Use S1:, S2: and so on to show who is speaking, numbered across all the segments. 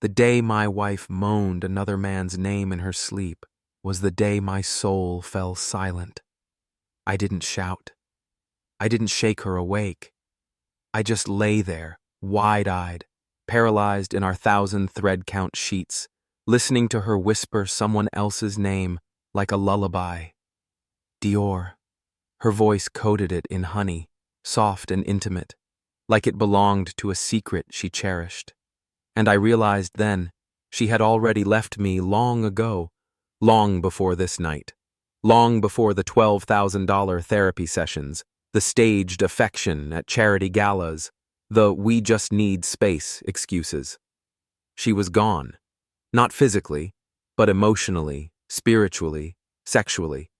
S1: The day my wife moaned another man's name in her sleep was the day my soul fell silent. I didn't shout. I didn't shake her awake. I just lay there, wide-eyed, paralyzed in our 1,000 thread-count sheets, listening to her whisper someone else's name like a lullaby. Dior. Her voice coded it in honey, soft and intimate, like it belonged to a secret she cherished. And I realized then she had already left me long ago, long before this night, long before the $12,000 therapy sessions, the staged affection at charity galas, the "we just need space" excuses. She was gone, not physically, but emotionally, spiritually, sexually.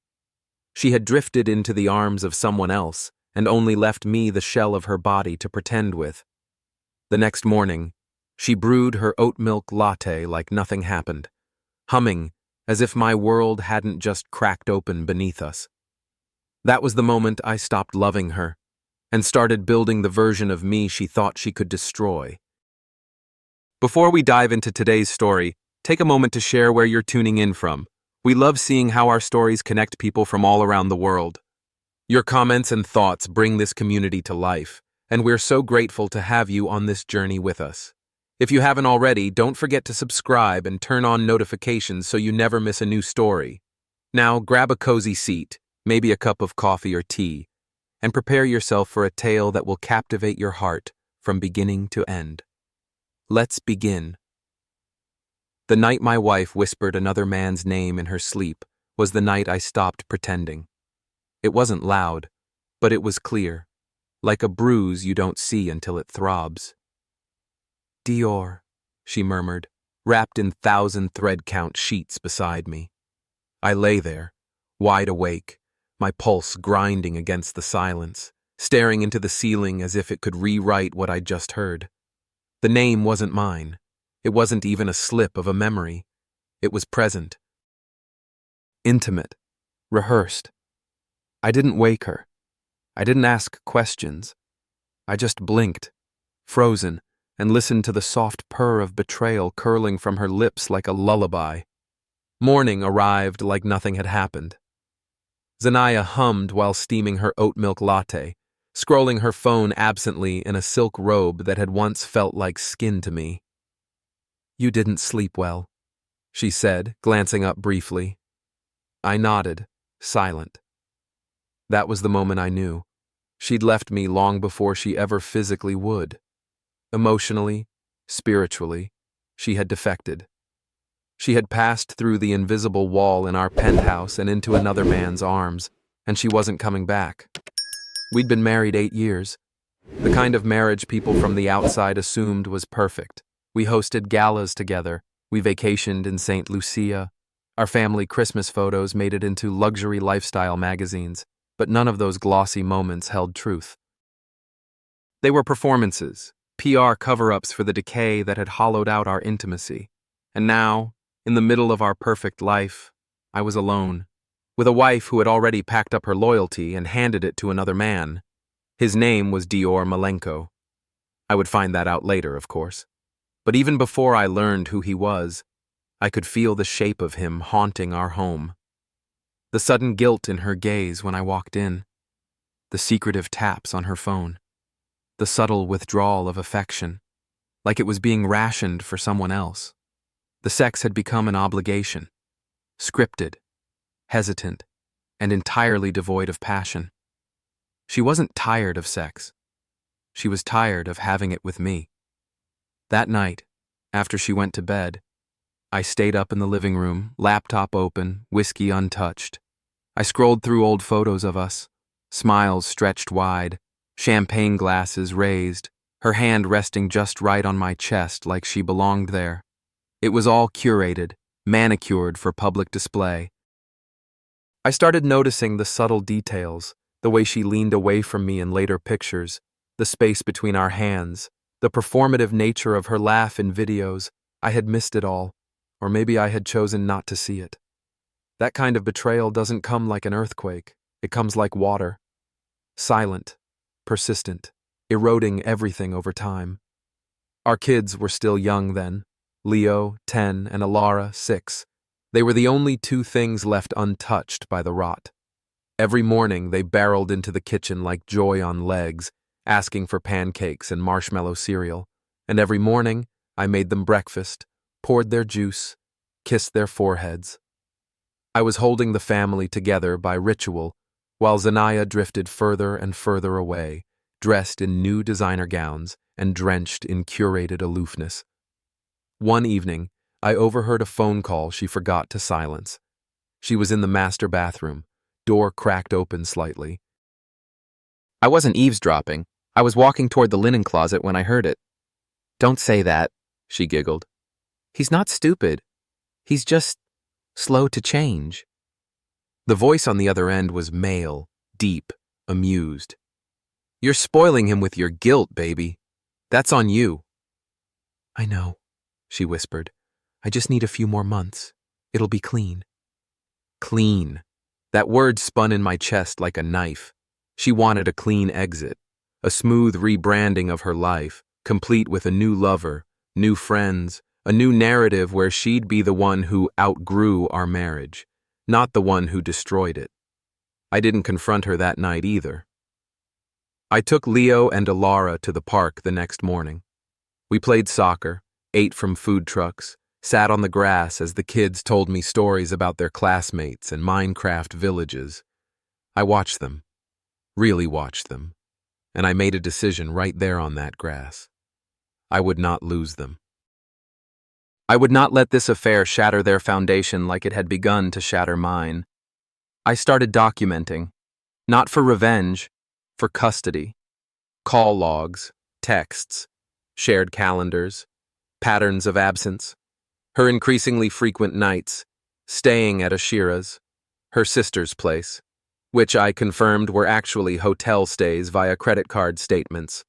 S1: She had drifted into the arms of someone else and only left me the shell of her body to pretend with. The next morning, she brewed her oat milk latte like nothing happened, humming as if my world hadn't just cracked open beneath us. That was the moment I stopped loving her and started building the version of me she thought she could destroy. Before we dive into today's story, take a moment to share where you're tuning in from. We love seeing how our stories connect people from all around the world. Your comments and thoughts bring this community to life, and we're so grateful to have you on this journey with us. If you haven't already, don't forget to subscribe and turn on notifications so you never miss a new story. Now, grab a cozy seat, maybe a cup of coffee or tea, and prepare yourself for a tale that will captivate your heart from beginning to end. Let's begin. The night my wife whispered another man's name in her sleep was the night I stopped pretending. It wasn't loud, but it was clear, like a bruise you don't see until it throbs. Dior, she murmured, wrapped in 1,000 thread-count sheets beside me. I lay there, wide awake, my pulse grinding against the silence, staring into the ceiling as if it could rewrite what I'd just heard. The name wasn't mine. It wasn't even a slip of a memory. It was present. Intimate. Rehearsed. I didn't wake her. I didn't ask questions. I just blinked, frozen, and listened to the soft purr of betrayal curling from her lips like a lullaby. Morning arrived like nothing had happened. Zanaya hummed while steaming her oat milk latte, scrolling her phone absently in a silk robe that had once felt like skin to me. "You didn't sleep well," she said, glancing up briefly. I nodded, silent. That was the moment I knew. She'd left me long before she ever physically would. Emotionally, spiritually, she had defected. She had passed through the invisible wall in our penthouse and into another man's arms, and she wasn't coming back. We'd been married 8 years, the kind of marriage people from the outside assumed was perfect. We hosted galas together, we vacationed in St. Lucia, our family Christmas photos made it into luxury lifestyle magazines, but none of those glossy moments held truth. They were performances, PR cover-ups for the decay that had hollowed out our intimacy. And now, in the middle of our perfect life, I was alone, with a wife who had already packed up her loyalty and handed it to another man. His name was Dior Malenko. I would find that out later, of course. But even before I learned who he was, I could feel the shape of him haunting our home. The sudden guilt in her gaze when I walked in, the secretive taps on her phone, the subtle withdrawal of affection, like it was being rationed for someone else. The sex had become an obligation, scripted, hesitant, and entirely devoid of passion. She wasn't tired of sex. She was tired of having it with me. That night, after she went to bed, I stayed up in the living room, laptop open, whiskey untouched. I scrolled through old photos of us, smiles stretched wide, champagne glasses raised, her hand resting just right on my chest like she belonged there. It was all curated, manicured for public display. I started noticing the subtle details, the way she leaned away from me in later pictures, the space between our hands, the performative nature of her laugh in videos. I had missed it all, or maybe I had chosen not to see it. That kind of betrayal doesn't come like an earthquake. It comes like water. Silent, persistent, eroding everything over time. Our kids were still young then, Leo, 10, and Alara, 6. They were the only two things left untouched by the rot. Every morning they barreled into the kitchen like joy on legs, asking for pancakes and marshmallow cereal, and every morning I made them breakfast, poured their juice, kissed their foreheads. I was holding the family together by ritual, while Zanaya drifted further and further away, dressed in new designer gowns and drenched in curated aloofness. One evening, I overheard a phone call she forgot to silence. She was in the master bathroom, door cracked open slightly.
S2: I wasn't eavesdropping. I was walking toward the linen closet when I heard it. Don't say that, she giggled. He's not stupid. He's just slow to change.
S1: The voice on the other end was male, deep, amused. You're spoiling him with your guilt, baby. That's on you. I know, she whispered. I just need a few more months. It'll be clean. Clean. That word spun in my chest like a knife. She wanted a clean exit, a smooth rebranding of her life, complete with a new lover, new friends, a new narrative where she'd be the one who outgrew our marriage, not the one who destroyed it. I didn't confront her that night either. I took Leo and Alara to the park the next morning. We played soccer, ate from food trucks, sat on the grass as the kids told me stories about their classmates and Minecraft villages. I watched them, really watched them, and I made a decision right there on that grass. I would not lose them. I would not let this affair shatter their foundation like it had begun to shatter mine. I started documenting, not for revenge, for custody. Call logs, texts, shared calendars, patterns of absence, her increasingly frequent nights, staying at Ashira's, her sister's place, which I confirmed were actually hotel stays via credit card statements.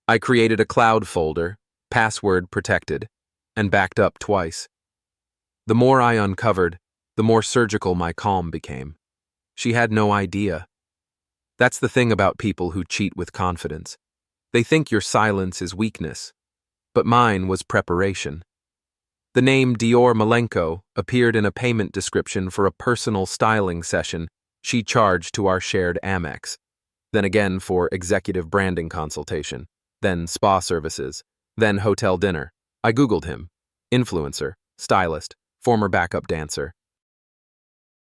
S1: I created a cloud folder, password protected, and backed up twice. The more I uncovered, the more surgical my calm became. She had no idea. That's the thing about people who cheat with confidence. They think your silence is weakness, but mine was preparation. The name Dior Malenko appeared in a payment description for a personal styling session she charged to our shared Amex, then again for executive branding consultation, then spa services, then hotel dinner. I Googled him. Influencer, stylist, former backup dancer.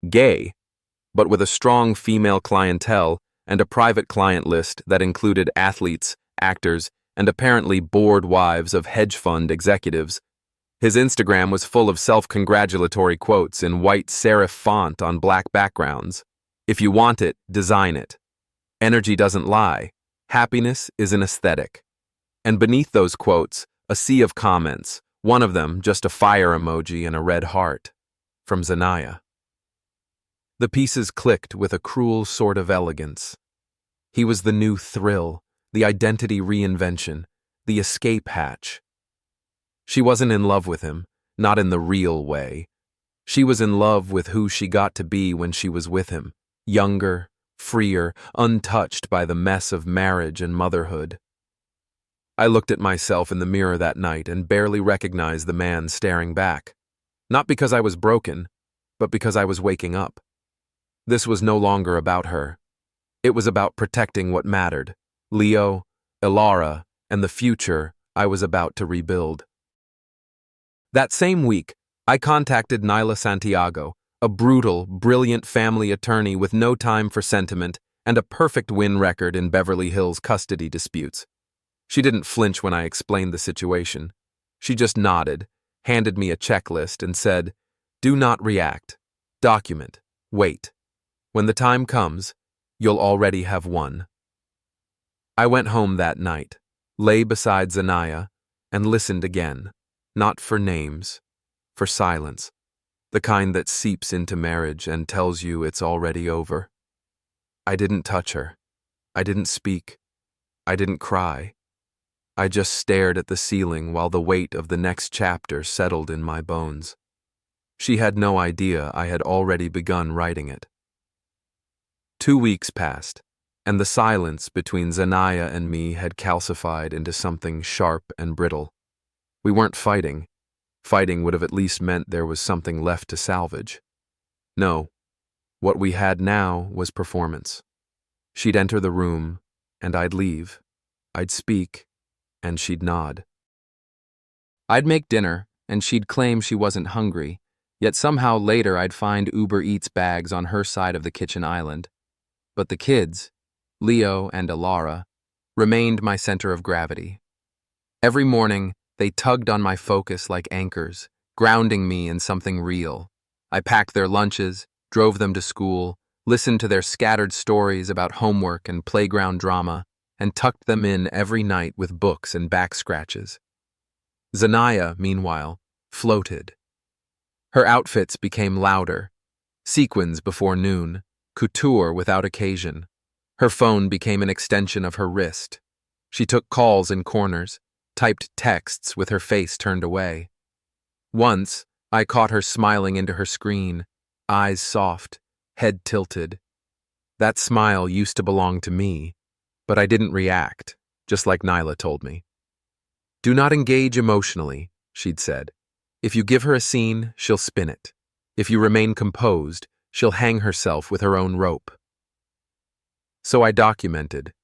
S1: Gay, but with a strong female clientele and a private client list that included athletes, actors, and apparently bored wives of hedge fund executives. His Instagram was full of self-congratulatory quotes in white serif font on black backgrounds. If you want it, design it. Energy doesn't lie. Happiness is an aesthetic. And beneath those quotes, a sea of comments, one of them just a fire emoji and a red heart, from Zanaya. The pieces clicked with a cruel sort of elegance. He was the new thrill, the identity reinvention, the escape hatch. She wasn't in love with him, not in the real way. She was in love with who she got to be when she was with him, younger, freer, untouched by the mess of marriage and motherhood. I looked at myself in the mirror that night and barely recognized the man staring back. Not because I was broken, but because I was waking up. This was no longer about her. It was about protecting what mattered, Leo, Alara, and the future I was about to rebuild. That same week, I contacted Nyla Santiago, a brutal, brilliant family attorney with no time for sentiment and a perfect win record in Beverly Hills custody disputes. She didn't flinch when I explained the situation. She just nodded, handed me a checklist, and said, "Do not react. Document. Wait. When the time comes, you'll already have won." I went home that night, lay beside Zanaya, and listened again, not for names, for silence, the kind that seeps into marriage and tells you it's already over. I didn't touch her. I didn't speak. I didn't cry. I just stared at the ceiling while the weight of the next chapter settled in my bones. She had no idea I had already begun writing it. 2 weeks passed, and the silence between Zanaya and me had calcified into something sharp and brittle. We weren't fighting. Fighting would have at least meant there was something left to salvage. No, what we had now was performance. She'd enter the room, and I'd leave. I'd speak, and she'd nod. I'd make dinner, and she'd claim she wasn't hungry, yet somehow later I'd find Uber Eats bags on her side of the kitchen island. But the kids, Leo and Alara, remained my center of gravity. Every morning, they tugged on my focus like anchors, grounding me in something real. I packed their lunches, drove them to school, listened to their scattered stories about homework and playground drama, and tucked them in every night with books and back scratches. Zanaya, meanwhile, floated. Her outfits became louder, sequins before noon, couture without occasion. Her phone became an extension of her wrist. She took calls in corners, typed texts with her face turned away. Once, I caught her smiling into her screen, eyes soft, head tilted. That smile used to belong to me, but I didn't react, just like Nyla told me. "Do not engage emotionally," she'd said. "If you give her a scene, she'll spin it. If you remain composed, she'll hang herself with her own rope." So I documented.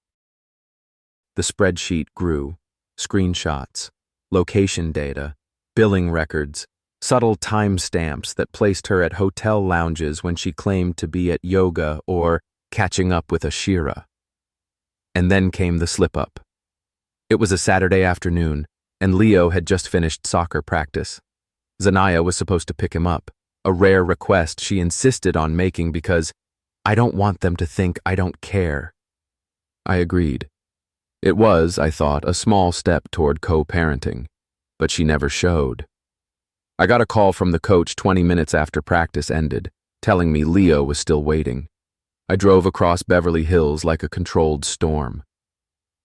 S1: The spreadsheet grew. Screenshots, location data, billing records, subtle timestamps that placed her at hotel lounges when she claimed to be at yoga or catching up with Ashira. And then came the slip-up. It was a Saturday afternoon, and Leo had just finished soccer practice. Zanaya was supposed to pick him up, a rare request she insisted on making because I don't want them to think I don't care. I agreed. It was, I thought, a small step toward co-parenting, but she never showed. I got a call from the coach 20 minutes after practice ended, telling me Leo was still waiting. I drove across Beverly Hills like a controlled storm.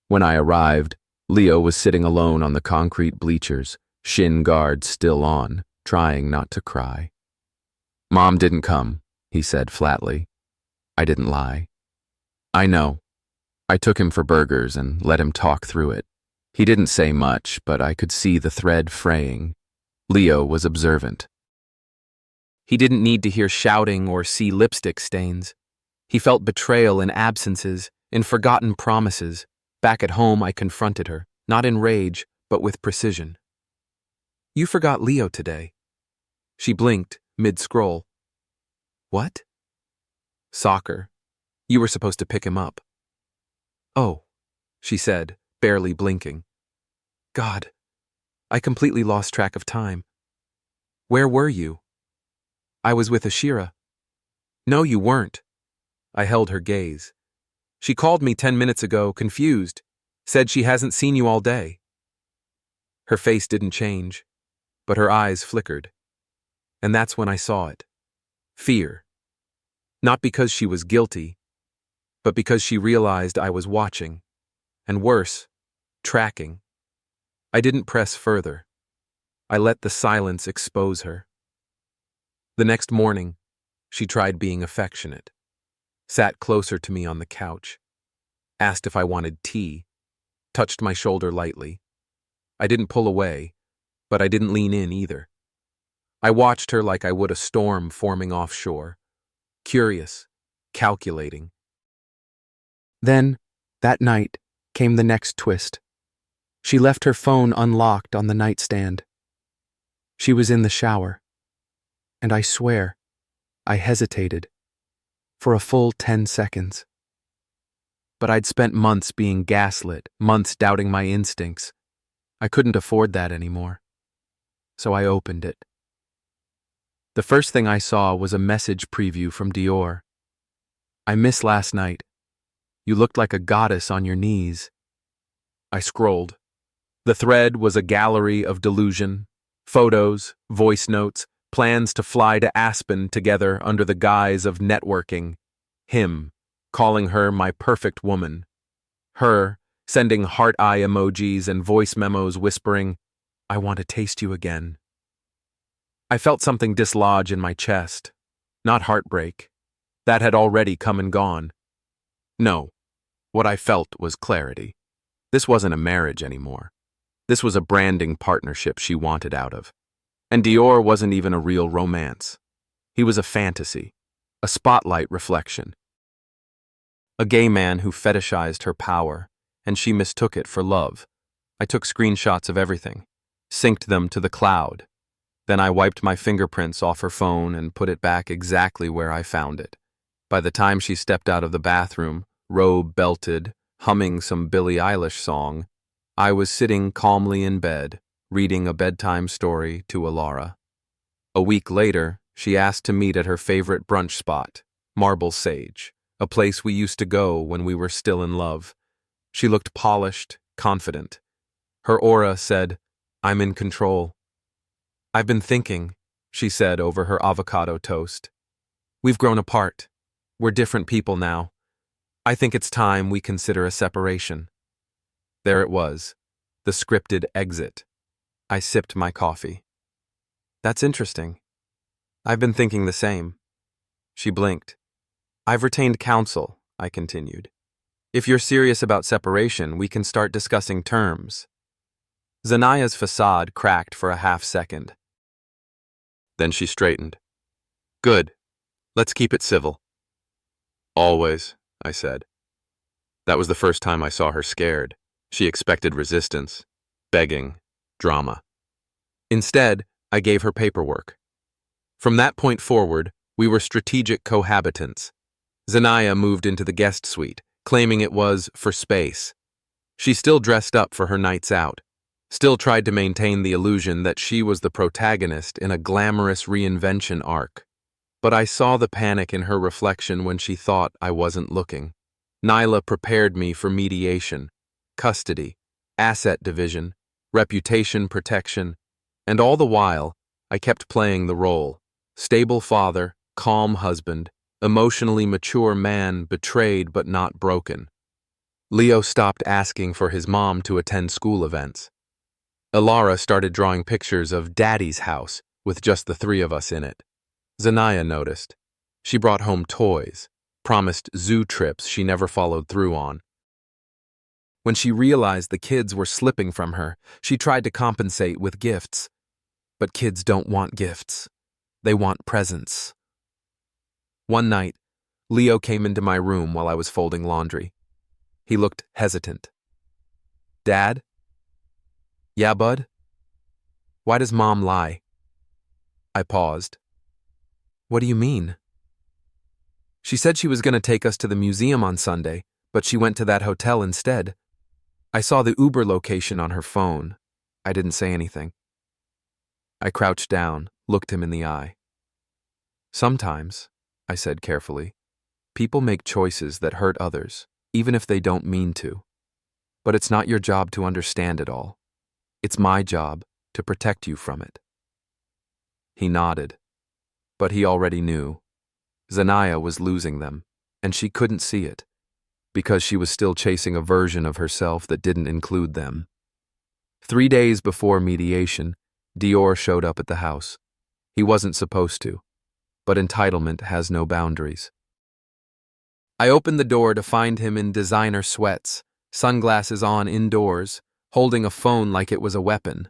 S1: When I arrived, Leo was sitting alone on the concrete bleachers, shin guards still on, trying not to cry. "Mom didn't come," he said flatly. I didn't lie. "I know. I took him for burgers and let him talk through it. He didn't say much, but I could see the thread fraying. Leo was observant. He didn't need to hear shouting or see lipstick stains. He felt betrayal in absences, in forgotten promises. Back at home, I confronted her, not in rage, but with precision. "You forgot Leo today." She blinked, mid-scroll. "What?" "Soccer. You were supposed to pick him up." "Oh," she said, barely blinking. "God, I completely lost track of time. Where were you?" "I was with Ashira." "No, you weren't." I held her gaze. "She called me 10 minutes ago, confused. Said she hasn't seen you all day." Her face didn't change, but her eyes flickered. And that's when I saw it. Fear. Not because she was guilty, but because she realized I was watching. And worse, tracking. I didn't press further. I let the silence expose her. The next morning, she tried being affectionate. Sat closer to me on the couch. Asked if I wanted tea. Touched my shoulder lightly. I didn't pull away, but I didn't lean in either. I watched her like I would a storm forming offshore. Curious, calculating. Then, that night, came the next twist. She left her phone unlocked on the nightstand. She was in the shower. And I swear, I hesitated. For a full 10 seconds. But I'd spent months being gaslit, months doubting my instincts. I couldn't afford that anymore. So I opened it. The first thing I saw was a message preview from Dior. "I miss last night. You looked like a goddess on your knees." I scrolled. The thread was a gallery of delusion, photos, voice notes, plans to fly to Aspen together under the guise of networking. Him, calling her my perfect woman. Her, sending heart eye emojis and voice memos whispering, "I want to taste you again." I felt something dislodge in my chest. Not heartbreak. That had already come and gone. No, what I felt was clarity. This wasn't a marriage anymore. This was a branding partnership she wanted out of. And Dior wasn't even a real romance. He was a fantasy, a spotlight reflection. A gay man who fetishized her power, and she mistook it for love. I took screenshots of everything, synced them to the cloud. Then I wiped my fingerprints off her phone and put it back exactly where I found it. By the time she stepped out of the bathroom, robe belted, humming some Billie Eilish song, I was sitting calmly in bed, reading a bedtime story to Alara. A week later, she asked to meet at her favorite brunch spot, Marble Sage, a place we used to go when we were still in love. She looked polished, confident. Her aura said, "I'm in control." "I've been thinking," she said over her avocado toast. "We've grown apart. We're different people now. I think it's time we consider a separation." There it was, the scripted exit. I sipped my coffee. "That's interesting. I've been thinking the same." She blinked. "I've retained counsel," I continued. "If you're serious about separation, we can start discussing terms." Zanaya's facade cracked for a half second. Then she straightened. "Good. Let's keep it civil." "Always," I said. That was the first time I saw her scared. She expected resistance, begging, drama. Instead, I gave her paperwork. From that point forward, we were strategic cohabitants. Zanaya moved into the guest suite, claiming it was for space. She still dressed up for her nights out, still tried to maintain the illusion that she was the protagonist in a glamorous reinvention arc. But I saw the panic in her reflection when she thought I wasn't looking. Nyla prepared me for mediation, custody, asset division, reputation protection, and all the while, I kept playing the role: stable father, calm husband, emotionally mature man, betrayed but not broken. Leo stopped asking for his mom to attend school events. Alara started drawing pictures of Daddy's house with just the three of us in it. Zanaya noticed. She brought home toys, promised zoo trips she never followed through on. When she realized the kids were slipping from her, she tried to compensate with gifts. But kids don't want gifts. They want presents. One night, Leo came into my room while I was folding laundry. He looked hesitant. "Dad?" "Yeah, bud?" "Why does Mom lie?" I paused. "What do you mean?" "She said she was going to take us to the museum on Sunday, but she went to that hotel instead. I saw the Uber location on her phone. I didn't say anything." I crouched down, looked him in the eye. "Sometimes," I said carefully, "people make choices that hurt others, even if they don't mean to. But it's not your job to understand it all. It's my job to protect you from it." He nodded, but he already knew. Zanaya was losing them, and she couldn't see it, because she was still chasing a version of herself that didn't include them. 3 days before mediation, Dior showed up at the house. He wasn't supposed to, but entitlement has no boundaries. I opened the door to find him in designer sweats, sunglasses on indoors, holding a phone like it was a weapon.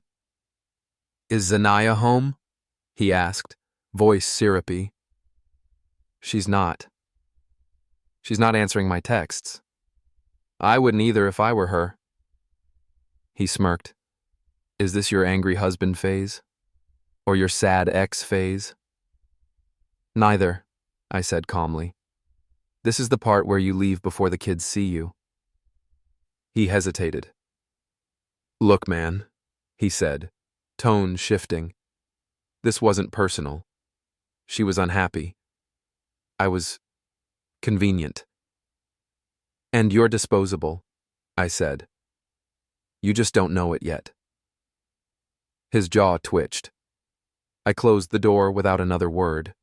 S1: "Is Zanaya home?" he asked, voice syrupy. She's not. She's not answering my texts. I wouldn't either if I were her." He smirked. "Is this your angry husband phase? Or your sad ex phase?" "Neither," I said calmly. "This is the part where you leave before the kids see you." He hesitated. "Look, man," he said, tone shifting. "This wasn't personal. She was unhappy. I was convenient." "And you're disposable," I said. "You just don't know it yet." His jaw twitched. I closed the door without another word.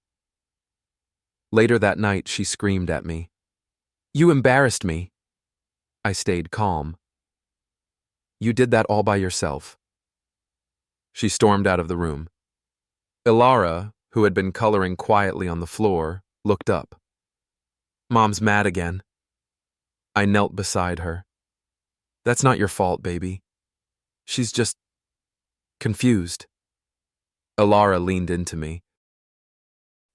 S1: Later that night, she screamed at me. "You embarrassed me." I stayed calm. "You did that all by yourself." She stormed out of the room. Ilara, who had been coloring quietly on the floor, looked up. "Mom's mad again." I knelt beside her. "That's not your fault, baby. She's just confused." Alara leaned into me.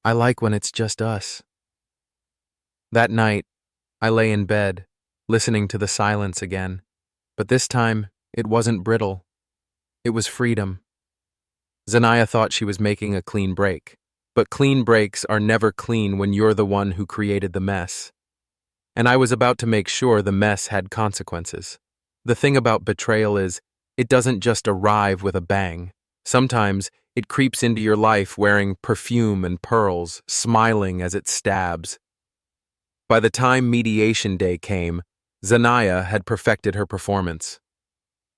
S1: I like when it's just us. That night, I lay in bed, listening to the silence again. But this time, it wasn't brittle. It was freedom. Zanaya thought she was making a clean break. But clean breaks are never clean when you're the one who created the mess. And I was about to make sure the mess had consequences. The thing about betrayal is, it doesn't just arrive with a bang. Sometimes, it creeps into your life wearing perfume and pearls, smiling as it stabs. By the time mediation day came, Zanaya had perfected her performance.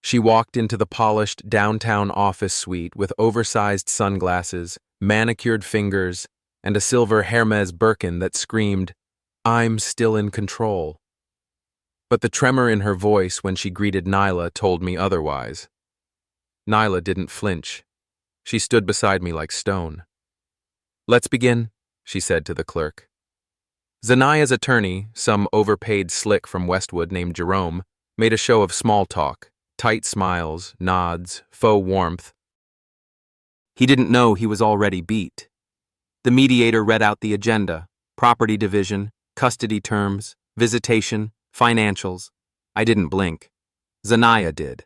S1: She walked into the polished downtown office suite with oversized sunglasses, manicured fingers, and a silver Hermes Birkin that screamed, "I'm still in control." But the tremor in her voice when she greeted Nyla told me otherwise. Nyla didn't flinch. She stood beside me like stone. "Let's begin," she said to the clerk. Zanaya's attorney, some overpaid slick from Westwood named Jerome, made a show of small talk, tight smiles, nods, faux warmth. He didn't know he was already beat. The mediator read out the agenda: property division, custody terms, visitation, financials. I didn't blink. Zanaya did.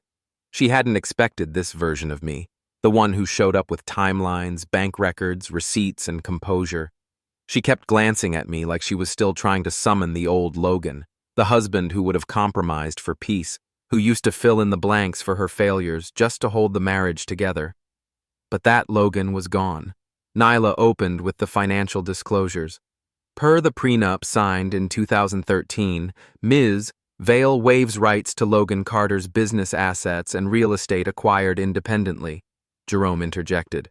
S1: She hadn't expected this version of me, the one who showed up with timelines, bank records, receipts, and composure. She kept glancing at me like she was still trying to summon the old Logan, the husband who would have compromised for peace, who used to fill in the blanks for her failures just to hold the marriage together. But that Logan was gone. Nyla opened with the financial disclosures. Per the prenup signed in 2013, Ms. Vale waives rights to Logan Carter's business assets and real estate acquired independently, Jerome interjected.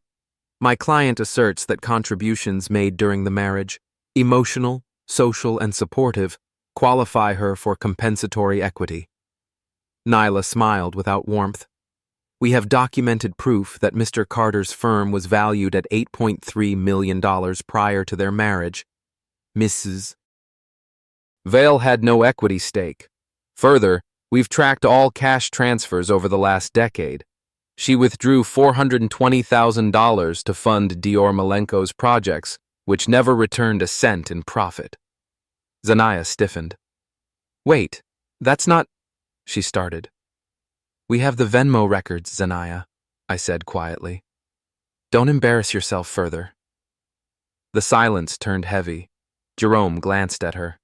S1: My client asserts that contributions made during the marriage, emotional, social, and supportive, qualify her for compensatory equity. Nyla smiled without warmth. We have documented proof that Mr. Carter's firm was valued at $8.3 million prior to their marriage. Mrs. Vale had no equity stake. Further, we've tracked all cash transfers over the last decade. She withdrew $420,000 to fund Dior Malenko's projects, which never returned a cent in profit. Zanaya stiffened. Wait, that's not... she started. We have the Venmo records, Zanaya, I said quietly. Don't embarrass yourself further. The silence turned heavy. Jerome glanced at her.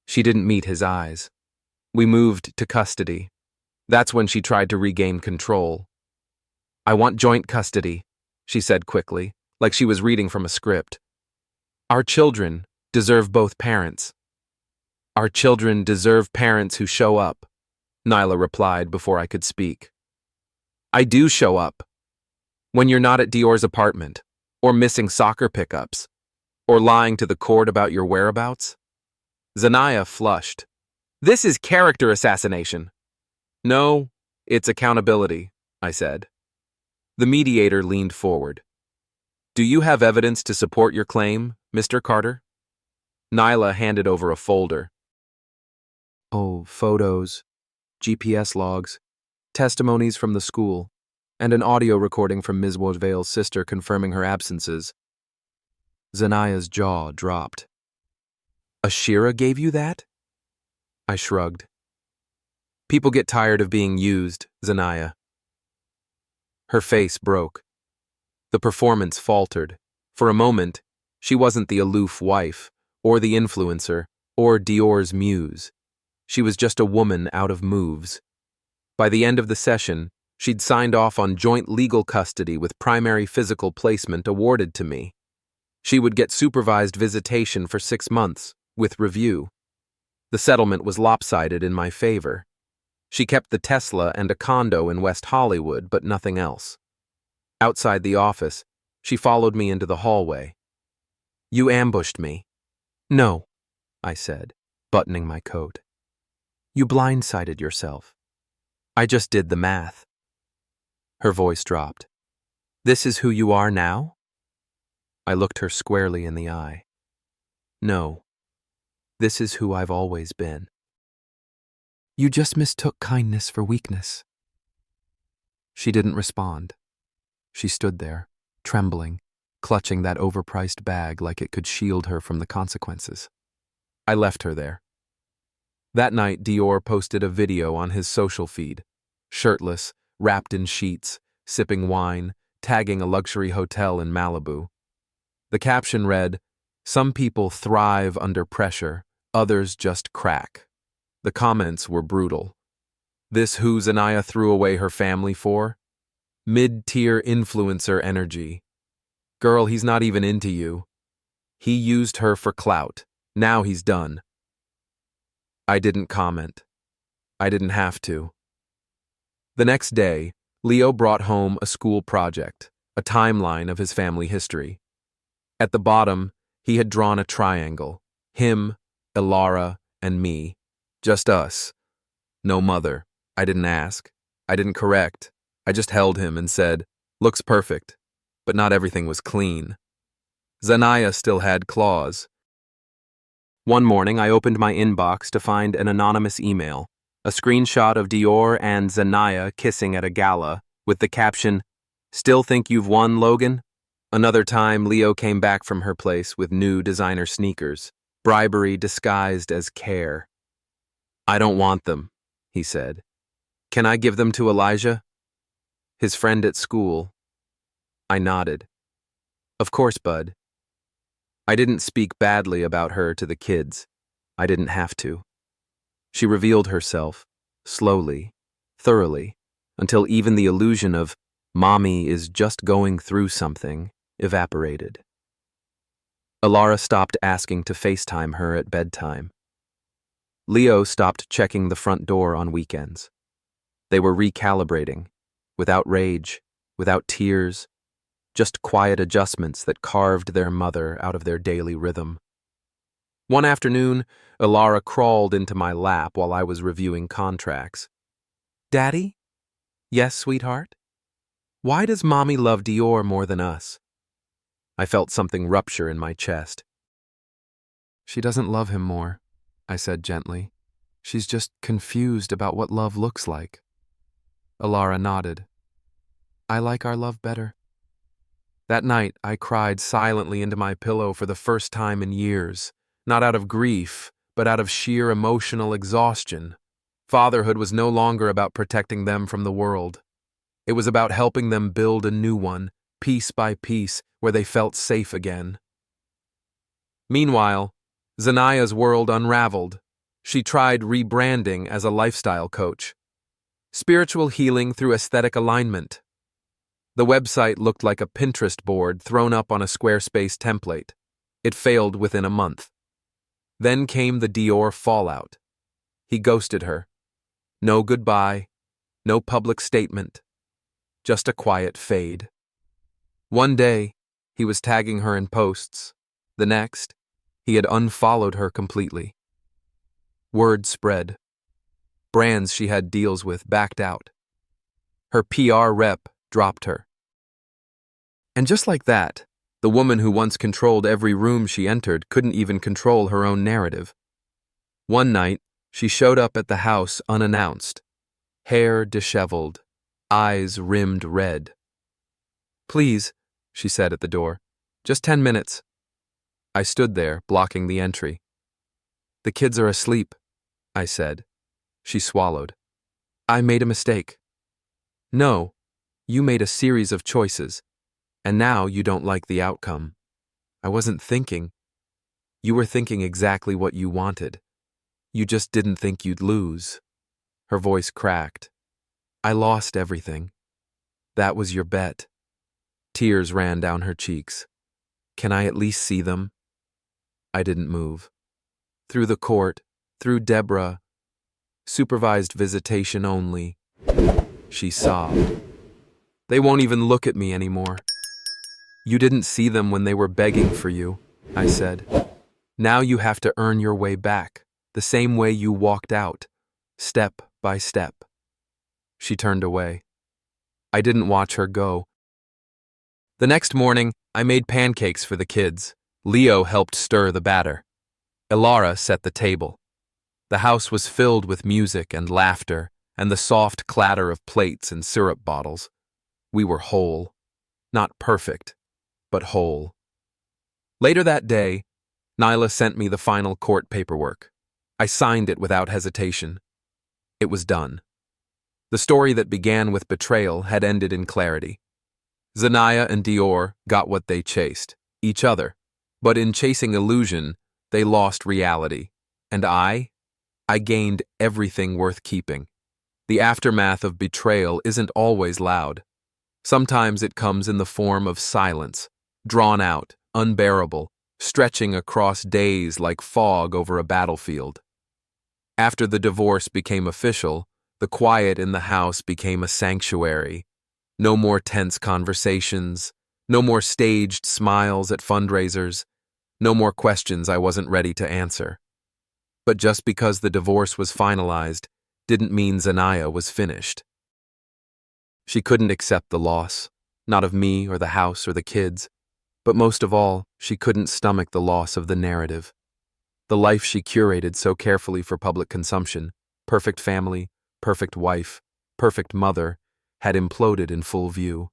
S1: She didn't meet his eyes. We moved to custody. That's when she tried to regain control. I want joint custody, she said quickly, like she was reading from a script. Our children deserve both parents. Our children deserve parents who show up, Nyla replied before I could speak. I do show up. When you're not at Dior's apartment, or missing soccer pickups, or lying to the court about your whereabouts. Zanaya flushed. This is character assassination. No, it's accountability, I said. The mediator leaned forward. Do you have evidence to support your claim, Mr. Carter? Nyla handed over a folder. Oh, photos, GPS logs, testimonies from the school, and an audio recording from Ms. Vale's sister confirming her absences. Zanaya's jaw dropped. Ashira gave you that? I shrugged. People get tired of being used, Zanaya. Her face broke. The performance faltered. For a moment, she wasn't the aloof wife, or the influencer, or Dior's muse. She was just a woman out of moves. By the end of the session, she'd signed off on joint legal custody with primary physical placement awarded to me. She would get supervised visitation for 6 months, with review. The settlement was lopsided in my favor. She kept the Tesla and a condo in West Hollywood, but nothing else. Outside the office, she followed me into the hallway. You ambushed me. No, I said, buttoning my coat. You blindsided yourself. I just did the math. Her voice dropped. This is who you are now? I looked her squarely in the eye. No, this is who I've always been. You just mistook kindness for weakness. She didn't respond. She stood there, trembling, clutching that overpriced bag like it could shield her from the consequences. I left her there. That night, Dior posted a video on his social feed, shirtless, wrapped in sheets, sipping wine, tagging a luxury hotel in Malibu. The caption read, "Some people thrive under pressure, others just crack." The comments were brutal. This who Zanaya threw away her family for? Mid-tier influencer energy. Girl, he's not even into you. He used her for clout. Now he's done. I didn't comment. I didn't have to. The next day, Leo brought home a school project, a timeline of his family history. At the bottom, he had drawn a triangle. Him, Ilara, and me. Just us. No mother. I didn't ask. I didn't correct. I just held him and said, "Looks perfect." But not everything was clean. Zanaya still had claws. One morning, I opened my inbox to find an anonymous email, a screenshot of Dior and Zanaya kissing at a gala, with the caption, "Still think you've won, Logan?" Another time, Leo came back from her place with new designer sneakers, bribery disguised as care. "I don't want them," he said. "Can I give them to Elijah?" His friend at school. I nodded. "Of course, bud." I didn't speak badly about her to the kids. I didn't have to. She revealed herself, slowly, thoroughly, until even the illusion of "mommy is just going through something" evaporated. Ilara stopped asking to FaceTime her at bedtime. Leo stopped checking the front door on weekends. They were recalibrating, without rage, without tears, just quiet adjustments that carved their mother out of their daily rhythm. One afternoon, Ilara crawled into my lap while I was reviewing contracts. "Daddy?" "Yes, sweetheart?" "Why does Mommy love Dior more than us?" I felt something rupture in my chest. "She doesn't love him more," I said gently. "She's just confused about what love looks like." Ilara nodded. "I like our love better." That night, I cried silently into my pillow for the first time in years, not out of grief, but out of sheer emotional exhaustion. Fatherhood was no longer about protecting them from the world. It was about helping them build a new one, piece by piece, where they felt safe again. Meanwhile, Zanaya's world unraveled. She tried rebranding as a lifestyle coach. Spiritual healing through aesthetic alignment. The website looked like a Pinterest board thrown up on a Squarespace template. It failed within a month. Then came the Dior fallout. He ghosted her. No goodbye, no public statement, just a quiet fade. One day, he was tagging her in posts. The next, he had unfollowed her completely. Word spread. Brands she had deals with backed out. Her PR rep dropped her. And just like that, the woman who once controlled every room she entered couldn't even control her own narrative. One night, she showed up at the house unannounced, hair disheveled, eyes rimmed red. "Please," she said at the door, "just 10 minutes." I stood there, blocking the entry. "The kids are asleep," I said. She swallowed. "I made a mistake." "No, you made a series of choices, and now you don't like the outcome." "I wasn't thinking." "You were thinking exactly what you wanted. You just didn't think you'd lose." Her voice cracked. "I lost everything. That was your bet." Tears ran down her cheeks. "Can I at least see them?" I didn't move. "Through the court, through Deborah. Supervised visitation only." She sobbed. "They won't even look at me anymore." "You didn't see them when they were begging for you," I said. "Now you have to earn your way back, the same way you walked out, step by step." She turned away. I didn't watch her go. The next morning, I made pancakes for the kids. Leo helped stir the batter. Ilara set the table. The house was filled with music and laughter and the soft clatter of plates and syrup bottles. We were whole. Not perfect, but whole. Later that day, Nyla sent me the final court paperwork. I signed it without hesitation. It was done. The story that began with betrayal had ended in clarity. Zanaya and Dior got what they chased, each other. But in chasing illusion, they lost reality. And I gained everything worth keeping. The aftermath of betrayal isn't always loud. Sometimes it comes in the form of silence, drawn out, unbearable, stretching across days like fog over a battlefield. After the divorce became official, the quiet in the house became a sanctuary. No more tense conversations, no more staged smiles at fundraisers, no more questions I wasn't ready to answer. But just because the divorce was finalized didn't mean Zanaya was finished. She couldn't accept the loss, not of me or the house or the kids, but most of all, she couldn't stomach the loss of the narrative. The life she curated so carefully for public consumption, perfect family, perfect wife, perfect mother, had imploded in full view.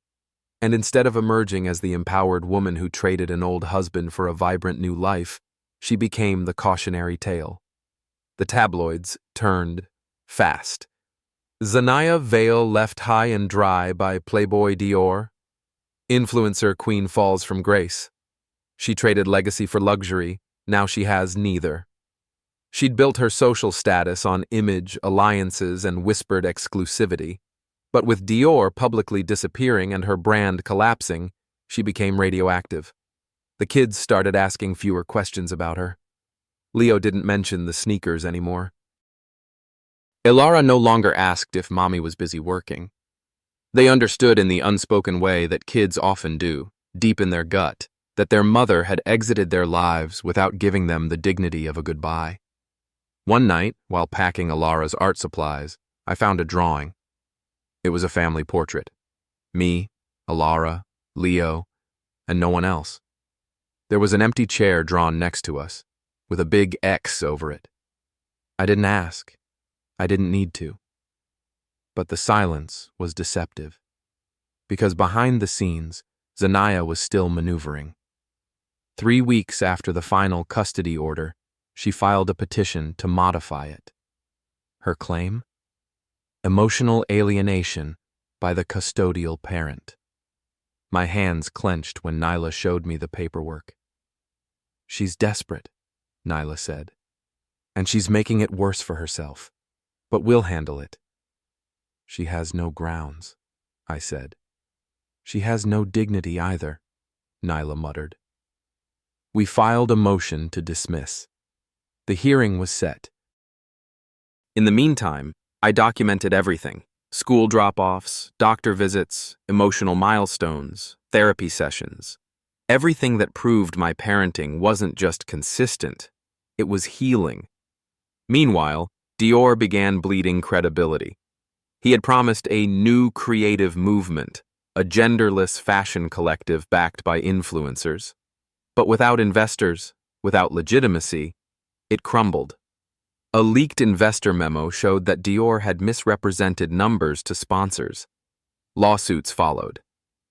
S1: And instead of emerging as the empowered woman who traded an old husband for a vibrant new life, she became the cautionary tale. The tabloids turned fast. Zanaya veil left high and dry by Playboy Dior. Influencer queen falls from grace. She traded legacy for luxury, now she has neither. She'd built her social status on image, alliances, and whispered exclusivity. But with Dior publicly disappearing and her brand collapsing, she became radioactive. The kids started asking fewer questions about her. Leo didn't mention the sneakers anymore. Ilara no longer asked if Mommy was busy working. They understood in the unspoken way that kids often do, deep in their gut, that their mother had exited their lives without giving them the dignity of a goodbye. One night, while packing Ilara's art supplies, I found a drawing. It was a family portrait. Me, Ilara, Leo, and no one else. There was an empty chair drawn next to us, with a big X over it. I didn't ask. I didn't need to. But the silence was deceptive, because behind the scenes, Zanaya was still maneuvering. 3 weeks after the final custody order, she filed a petition to modify it. Her claim? Emotional alienation by the custodial parent. My hands clenched when Nyla showed me the paperwork. She's desperate, Nyla said, and she's making it worse for herself, but we'll handle it. She has no grounds, I said. She has no dignity either, Nyla muttered. We filed a motion to dismiss. The hearing was set. In the meantime, I documented everything: school drop-offs, doctor visits, emotional milestones, therapy sessions. Everything that proved my parenting wasn't just consistent, it was healing. Meanwhile, Dior began bleeding credibility. He had promised a new creative movement, a genderless fashion collective backed by influencers. But without investors, without legitimacy, it crumbled. A leaked investor memo showed that Dior had misrepresented numbers to sponsors. Lawsuits followed.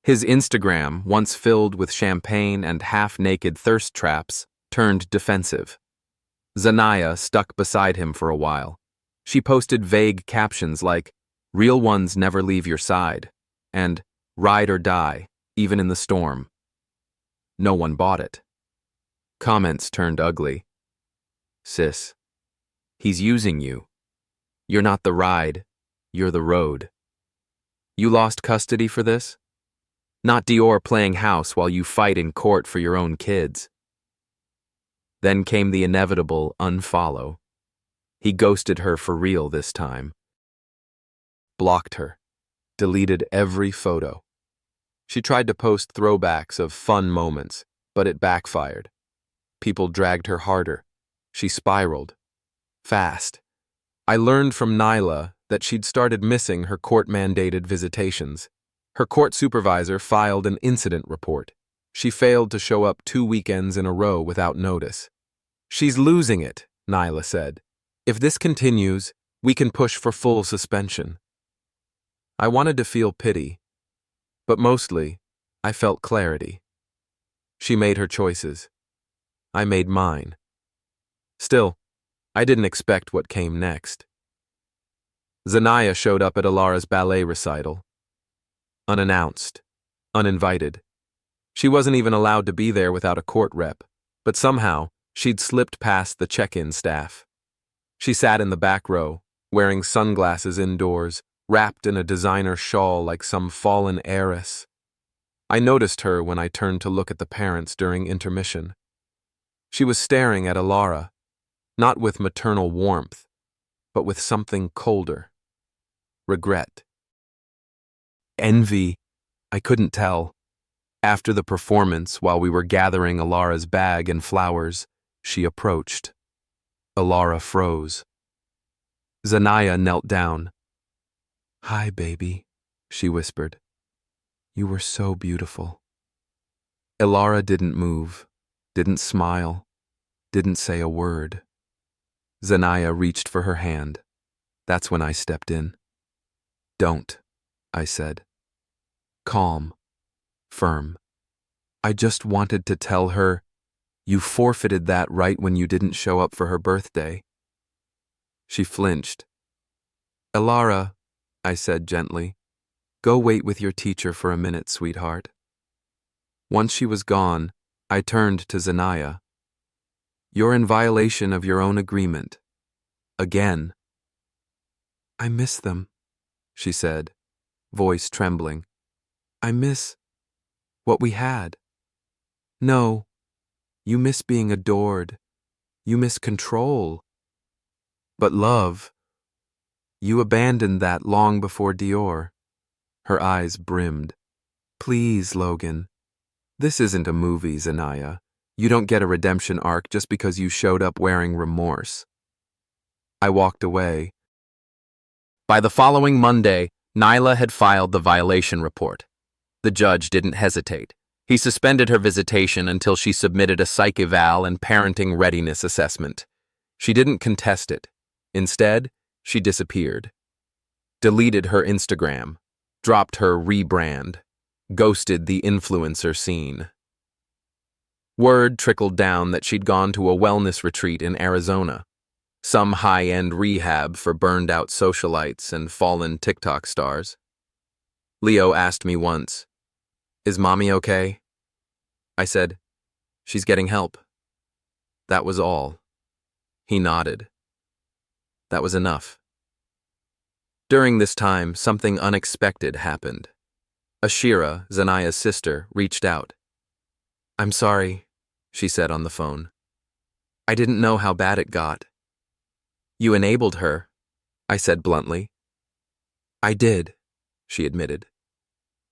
S1: His Instagram, once filled with champagne and half-naked thirst traps, turned defensive. Zanaya stuck beside him for a while. She posted vague captions like, "Real ones never leave your side," and "Ride or die, even in the storm." No one bought it. Comments turned ugly. "Sis, he's using you. You're not the ride, you're the road. You lost custody for this? Not Dior playing house while you fight in court for your own kids." Then came the inevitable unfollow. He ghosted her for real this time. Blocked her. Deleted every photo. She tried to post throwbacks of fun moments, but it backfired. People dragged her harder. She spiraled. Fast. I learned from Nyla that she'd started missing her court-mandated visitations. Her court supervisor filed an incident report. She failed to show up 2 weekends in a row without notice. "She's losing it," Nyla said. "If this continues, we can push for full suspension." I wanted to feel pity, but mostly, I felt clarity. She made her choices. I made mine. Still, I didn't expect what came next. Zanaya showed up at Alara's ballet recital. Unannounced. Uninvited. She wasn't even allowed to be there without a court rep, but somehow she'd slipped past the check-in staff. She sat in the back row, wearing sunglasses indoors, wrapped in a designer shawl like some fallen heiress. I noticed her when I turned to look at the parents during intermission. She was staring at Alara, not with maternal warmth, but with something colder. Regret. Envy. I couldn't tell. After the performance, while we were gathering Alara's bag and flowers, she approached. Alara froze. Zanaya knelt down. "Hi, baby," she whispered. "You were so beautiful." Alara didn't move, didn't smile, didn't say a word. Zanaya reached for her hand. That's when I stepped in. "Don't," I said. Calm. Firm. I just wanted to tell her, "You forfeited that right when you didn't show up for her birthday." She flinched. "Alara," I said gently, "go wait with your teacher for a minute, sweetheart." Once she was gone, I turned to Zanaya. "You're in violation of your own agreement. Again." "I miss them," she said, voice trembling. "I miss what we had." "No, you miss being adored. You miss control. But love, you abandoned that long before Dior." Her eyes brimmed. "Please, Logan. This isn't a movie, Zanaya. You don't get a redemption arc just because you showed up wearing remorse." I walked away. By the following Monday, Nyla had filed the violation report. The judge didn't hesitate. He suspended her visitation until she submitted a psych eval and parenting readiness assessment. She didn't contest it. Instead, she disappeared. Deleted her Instagram, dropped her rebrand, ghosted the influencer scene. Word trickled down that she'd gone to a wellness retreat in Arizona, some high-end rehab for burned-out socialites and fallen TikTok stars. Leo asked me once, "Is mommy okay?" I said, "She's getting help." That was all. He nodded. That was enough. During this time, something unexpected happened. Ashira, Zanaya's sister, reached out. "I'm sorry," she said on the phone. "I didn't know how bad it got." "You enabled her," I said bluntly. "I did," she admitted.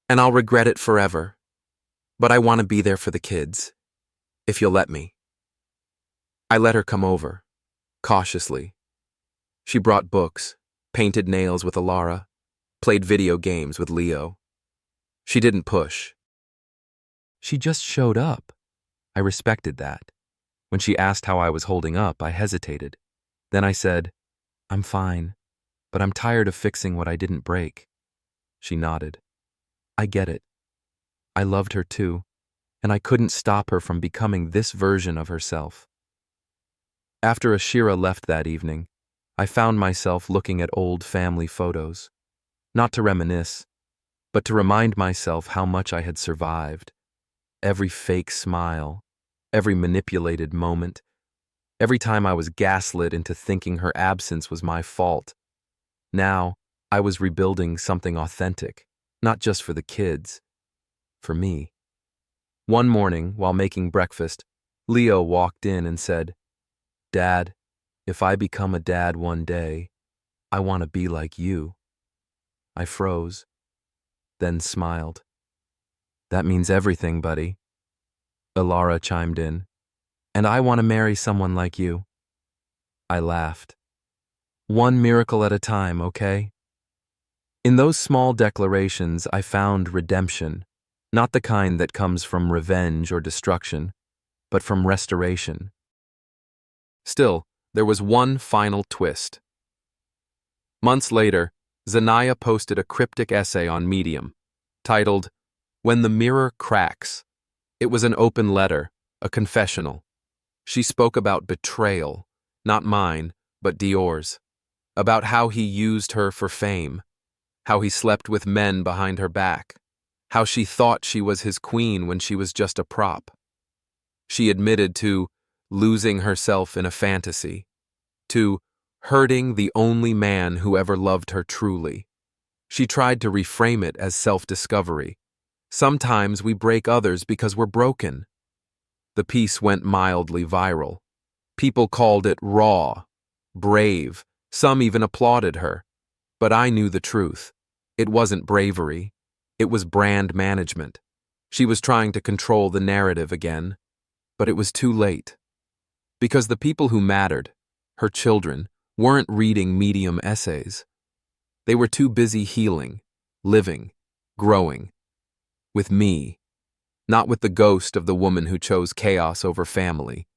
S1: "And I'll regret it forever. But I want to be there for the kids, if you'll let me." I let her come over, cautiously. She brought books, painted nails with Alara, played video games with Leo. She didn't push. She just showed up. I respected that. When she asked how I was holding up, I hesitated. Then I said, "I'm fine, but I'm tired of fixing what I didn't break." She nodded. "I get it. I loved her too, and I couldn't stop her from becoming this version of herself." After Ashira left that evening, I found myself looking at old family photos, not to reminisce, but to remind myself how much I had survived. Every fake smile, every manipulated moment, every time I was gaslit into thinking her absence was my fault. Now, I was rebuilding something authentic, not just for the kids, for me. One morning, while making breakfast, Leo walked in and said, "Dad, if I become a dad one day, I want to be like you." I froze, then smiled. "That means everything, buddy." Alara chimed in, "And I want to marry someone like you." I laughed. One miracle at a time, okay? In those small declarations, I found redemption, not the kind that comes from revenge or destruction, but from restoration. Still, there was one final twist. Months later, Zanaya posted a cryptic essay on Medium, titled, "When the Mirror Cracks." It was an open letter, a confessional. She spoke about betrayal, not mine, but Dior's. About how he used her for fame, how he slept with men behind her back, how she thought she was his queen when she was just a prop. She admitted to losing herself in a fantasy, to hurting the only man who ever loved her truly. She tried to reframe it as self-discovery. Sometimes we break others because we're broken. The piece went mildly viral. People called it raw, brave. Some even applauded her. But I knew the truth. It wasn't bravery. It was brand management. She was trying to control the narrative again. But it was too late. Because the people who mattered, her children, weren't reading Medium essays. They were too busy healing, living, growing. With me. Not with the ghost of the woman who chose chaos over family.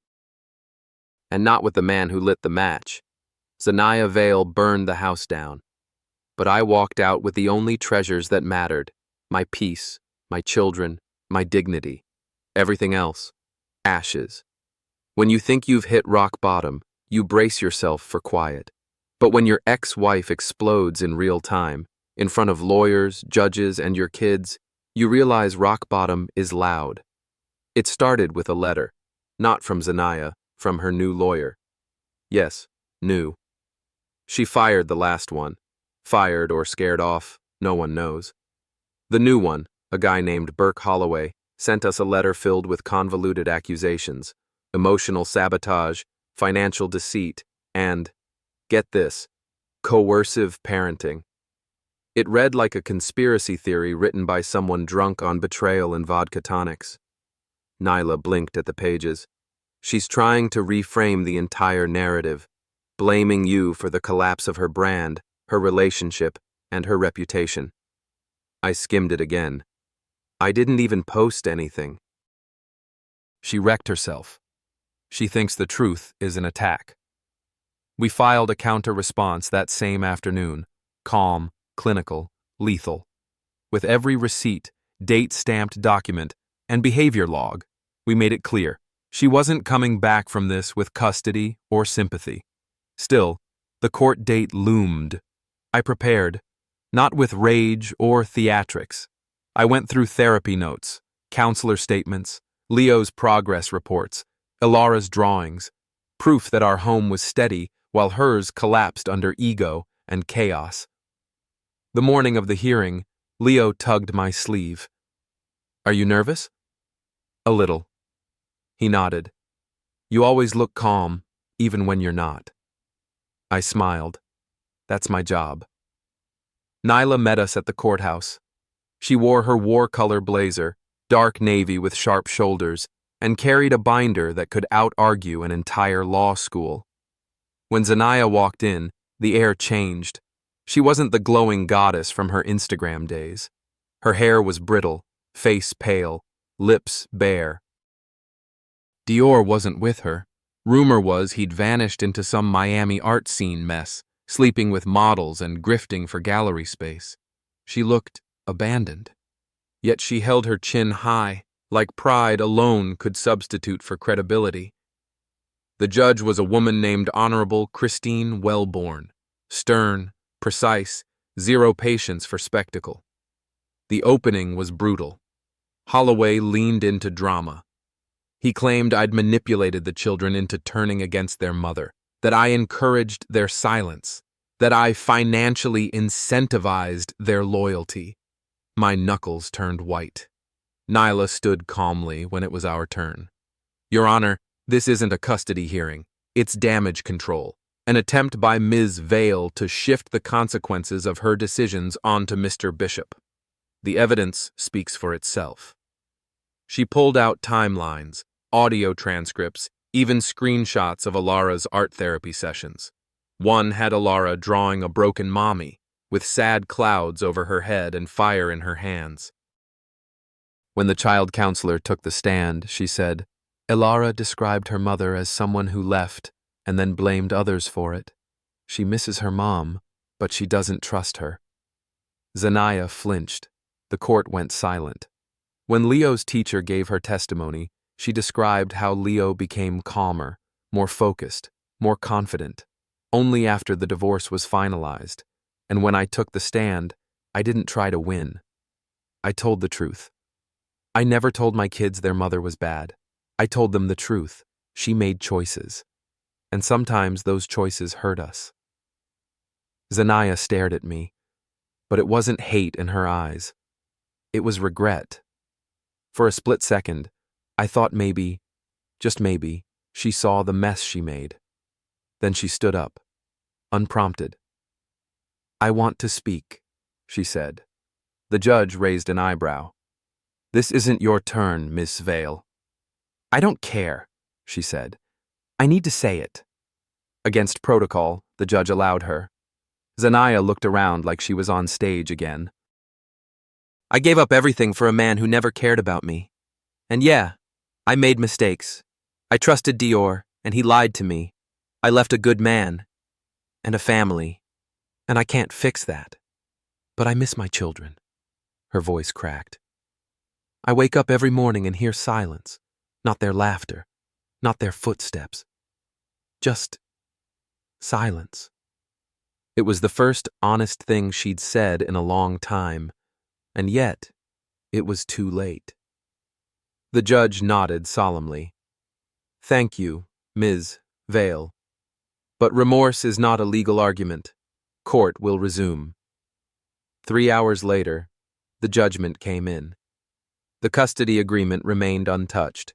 S1: And not with the man who lit the match. Zanaya Vale burned the house down. But I walked out with the only treasures that mattered, my peace, my children, my dignity. Everything else, ashes. When you think you've hit rock bottom, you brace yourself for quiet. But when your ex-wife explodes in real time, in front of lawyers, judges, and your kids, you realize rock bottom is loud. It started with a letter, not from Zanaya, from her new lawyer. Yes, new. She fired the last one. Fired or scared off, no one knows. The new one, a guy named Burke Holloway, sent us a letter filled with convoluted accusations, emotional sabotage, financial deceit, and, get this, coercive parenting. It read like a conspiracy theory written by someone drunk on betrayal and vodka tonics. Nyla blinked at the pages. She's trying to reframe the entire narrative, blaming you for the collapse of her brand, her relationship, and her reputation. I skimmed it again. I didn't even post anything. She wrecked herself. She thinks the truth is an attack. We filed a counter-response that same afternoon, calm, clinical, lethal. With every receipt, date-stamped document, and behavior log, we made it clear she wasn't coming back from this with custody or sympathy. Still, the court date loomed. I prepared, not with rage or theatrics. I went through therapy notes, counselor statements, Leo's progress reports, Ilara's drawings, proof that our home was steady while hers collapsed under ego and chaos. The morning of the hearing, Leo tugged my sleeve. "Are you nervous?" "A little." He nodded. "You always look calm, even when you're not." I smiled. That's my job. Nyla met us at the courthouse. She wore her war-color blazer, dark navy with sharp shoulders, and carried a binder that could out-argue an entire law school. When Zanaya walked in, the air changed. She wasn't the glowing goddess from her Instagram days. Her hair was brittle, face pale, lips bare. Dior wasn't with her. Rumor was he'd vanished into some Miami art scene mess, sleeping with models and grifting for gallery space. She looked abandoned. Yet she held her chin high, like pride alone could substitute for credibility. The judge was a woman named Honorable Christine Wellborn, stern, precise, zero patience for spectacle. The opening was brutal. Holloway leaned into drama. He claimed I'd manipulated the children into turning against their mother, that I encouraged their silence, that I financially incentivized their loyalty. My knuckles turned white. Nyla stood calmly when it was our turn. "Your Honor, this isn't a custody hearing. It's damage control, an attempt by Ms. Vale to shift the consequences of her decisions onto Mr. Bishop. The evidence speaks for itself." She pulled out timelines, audio transcripts, even screenshots of Ilara's art therapy sessions. One had Ilara drawing a broken mommy, with sad clouds over her head and fire in her hands. When the child counselor took the stand, she said, "Ilara described her mother as someone who left and then blamed others for it. She misses her mom, but she doesn't trust her." Zanaya flinched. The court went silent. When Leo's teacher gave her testimony, she described how Leo became calmer, more focused, more confident, only after the divorce was finalized. And when I took the stand, I didn't try to win. I told the truth. I never told my kids their mother was bad. I told them the truth. She made choices. And sometimes those choices hurt us. Zanaya stared at me, but it wasn't hate in her eyes. It was regret. For a split second, I thought maybe, just maybe, she saw the mess she made. Then she stood up, unprompted. "I want to speak," she said. The judge raised an eyebrow. "This isn't your turn, Miss Vale." "I don't care," she said. "I need to say it." Against protocol, the judge allowed her. Zanaya looked around like she was on stage again. "I gave up everything for a man who never cared about me. And yeah, I made mistakes. I trusted Dior, and he lied to me. I left a good man and a family, and I can't fix that. But I miss my children." Her voice cracked. "I wake up every morning and hear silence, not their laughter, not their footsteps. Just silence." It was the first honest thing she'd said in a long time, and yet it was too late. The judge nodded solemnly. "Thank you, Ms. Vale. But remorse is not a legal argument. Court will resume." 3 hours later, the judgment came in. The custody agreement remained untouched.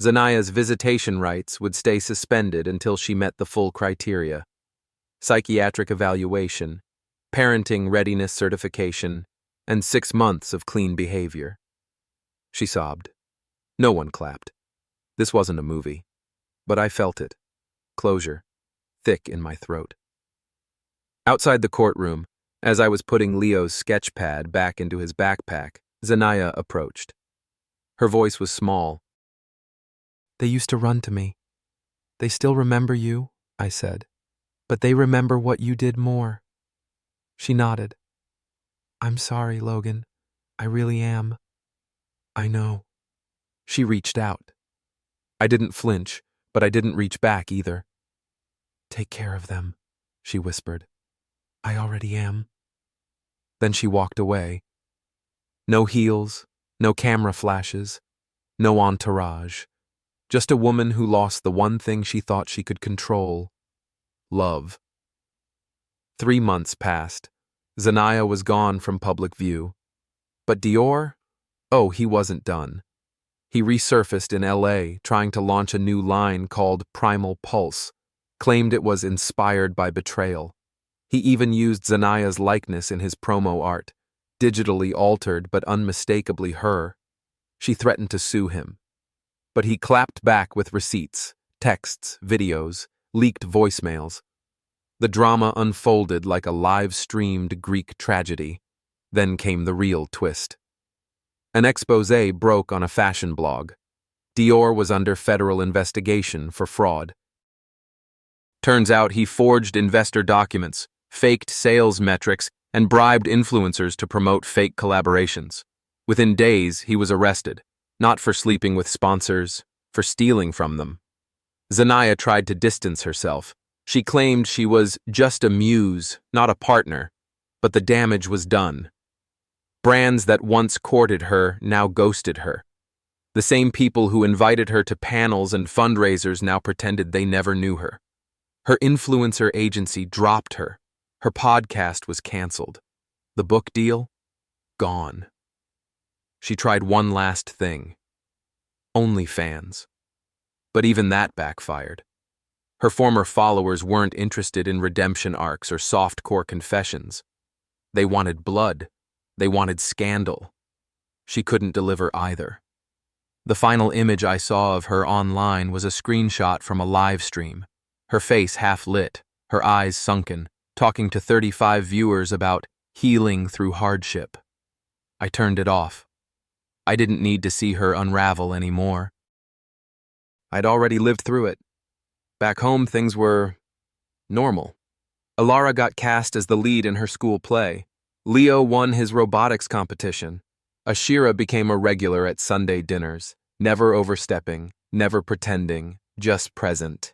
S1: Zanaya's visitation rights would stay suspended until she met the full criteria: psychiatric evaluation, parenting readiness certification, and 6 months of clean behavior. She sobbed. No one clapped. This wasn't a movie. But I felt it. Closure. Thick in my throat. Outside the courtroom, as I was putting Leo's sketch pad back into his backpack, Zanaya approached. Her voice was small. "They used to run to me. They still remember you," I said. "But they remember what you did more." She nodded. "I'm sorry, Logan. I really am." "I know." She reached out. I didn't flinch, but I didn't reach back either. "Take care of them," she whispered. "I already am." Then she walked away. No heels, no camera flashes, no entourage. Just a woman who lost the one thing she thought she could control: love. 3 months passed. Zanaya was gone from public view. But Dior? Oh, he wasn't done. He resurfaced in LA, trying to launch a new line called Primal Pulse, claimed it was inspired by betrayal. He even used Zanaya's likeness in his promo art, digitally altered but unmistakably her. She threatened to sue him. But he clapped back with receipts, texts, videos, leaked voicemails. The drama unfolded like a live-streamed Greek tragedy. Then came the real twist. An exposé broke on a fashion blog. Dior was under federal investigation for fraud. Turns out he forged investor documents, faked sales metrics, and bribed influencers to promote fake collaborations. Within days, he was arrested, not for sleeping with sponsors, for stealing from them. Zanaya tried to distance herself. She claimed she was just a muse, not a partner, but the damage was done. Brands that once courted her now ghosted her. The same people who invited her to panels and fundraisers now pretended they never knew her. Her influencer agency dropped her. Her podcast was canceled. The book deal? Gone. She tried one last thing. OnlyFans. But even that backfired. Her former followers weren't interested in redemption arcs or softcore confessions. They wanted blood. They wanted scandal. She couldn't deliver either. The final image I saw of her online was a screenshot from a live stream. Her face half lit, her eyes sunken, talking to 35 viewers about healing through hardship. I turned it off. I didn't need to see her unravel anymore. I'd already lived through it. Back home, things were normal. Alara got cast as the lead in her school play. Leo won his robotics competition. Ashira became a regular at Sunday dinners, never overstepping, never pretending, just present.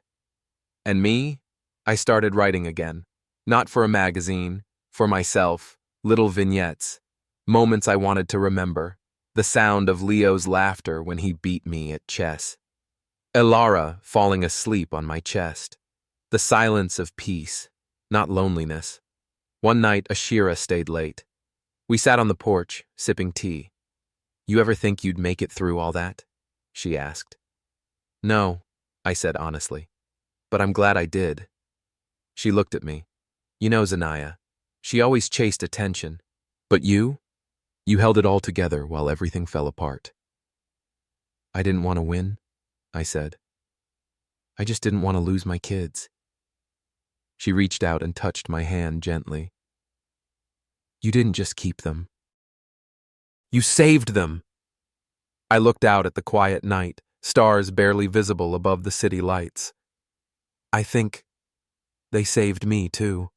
S1: And me? I started writing again. Not for a magazine, for myself, little vignettes, moments I wanted to remember, the sound of Leo's laughter when he beat me at chess, Elara falling asleep on my chest, the silence of peace, not loneliness. One night, Ashira stayed late. We sat on the porch, sipping tea. "You ever think you'd make it through all that?" she asked. "No," I said honestly, "but I'm glad I did." She looked at me. "You know, Zanaya, she always chased attention. But you held it all together while everything fell apart." "I didn't want to win," I said. "I just didn't want to lose my kids." She reached out and touched my hand gently. "You didn't just keep them. You saved them." I looked out at the quiet night, stars barely visible above the city lights. I think they saved me, too.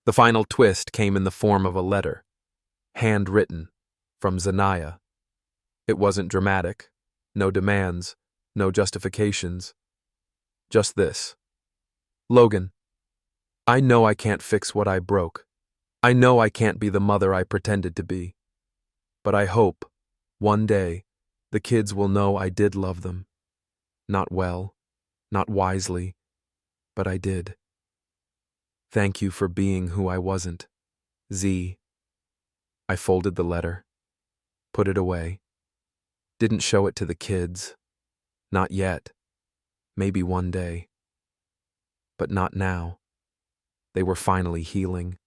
S1: The final twist came in the form of a letter, handwritten, from Zanaya. It wasn't dramatic, no demands, no justifications. Just this. "Logan, I know I can't fix what I broke. I know I can't be the mother I pretended to be. But I hope, one day, the kids will know I did love them. Not well, not wisely, but I did. Thank you for being who I wasn't. Z." I folded the letter, put it away. Didn't show it to the kids. Not yet. Maybe one day. But not now. They were finally healing,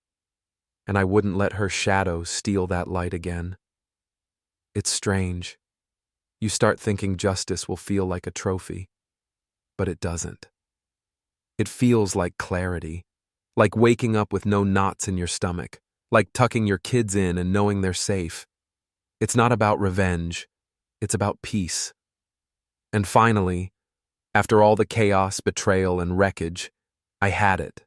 S1: and I wouldn't let her shadow steal that light again. It's strange. You start thinking justice will feel like a trophy, but it doesn't. It feels like clarity, like waking up with no knots in your stomach, like tucking your kids in and knowing they're safe. It's not about revenge, it's about peace. And finally, after all the chaos, betrayal, and wreckage, I had it.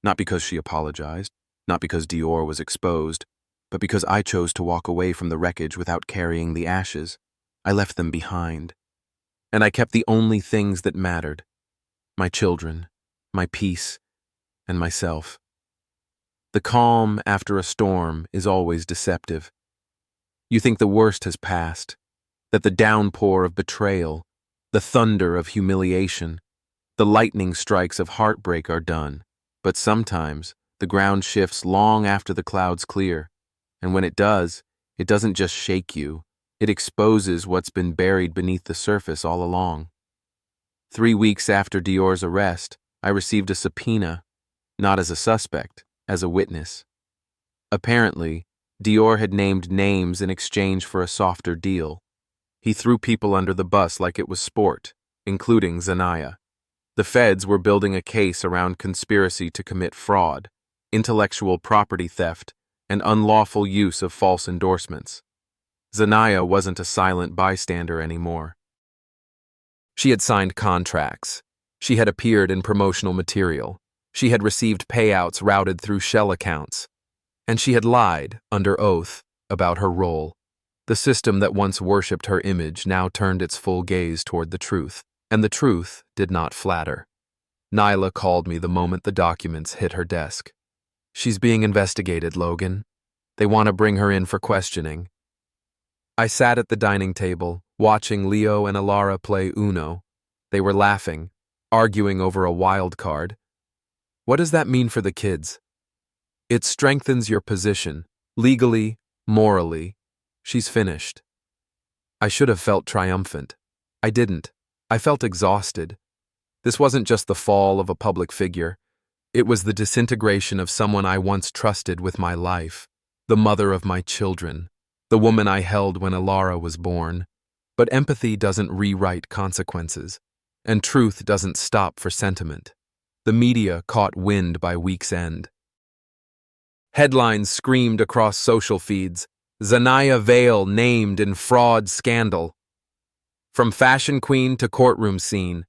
S1: Not because she apologized, not because Dior was exposed, but because I chose to walk away from the wreckage without carrying the ashes. I left them behind. And I kept the only things that mattered: my children, my peace, and myself. The calm after a storm is always deceptive. You think the worst has passed, that the downpour of betrayal, the thunder of humiliation, the lightning strikes of heartbreak are done, but sometimes the ground shifts long after the clouds clear, and when it does, it doesn't just shake you, it exposes what's been buried beneath the surface all along. 3 weeks after Dior's arrest, I received a subpoena, not as a suspect, as a witness. Apparently, Dior had named names in exchange for a softer deal. He threw people under the bus like it was sport, including Zanaya. The feds were building a case around conspiracy to commit fraud, intellectual property theft, and unlawful use of false endorsements. Zanaya wasn't a silent bystander anymore. She had signed contracts. She had appeared in promotional material. She had received payouts routed through shell accounts. And she had lied, under oath, about her role. The system that once worshipped her image now turned its full gaze toward the truth, and the truth did not flatter. Nyla called me the moment the documents hit her desk. "She's being investigated, Logan. They want to bring her in for questioning." I sat at the dining table, watching Leo and Elara play Uno. They were laughing, arguing over a wild card. "What does that mean for the kids?" "It strengthens your position, legally, morally." She's finished. I should have felt triumphant. I didn't. I felt exhausted. This wasn't just the fall of a public figure. It was the disintegration of someone I once trusted with my life, the mother of my children, the woman I held when Elara was born. But empathy doesn't rewrite consequences, and truth doesn't stop for sentiment. The media caught wind by week's end. Headlines screamed across social feeds, "Zanaya Vale named in fraud scandal." From fashion queen to courtroom scene,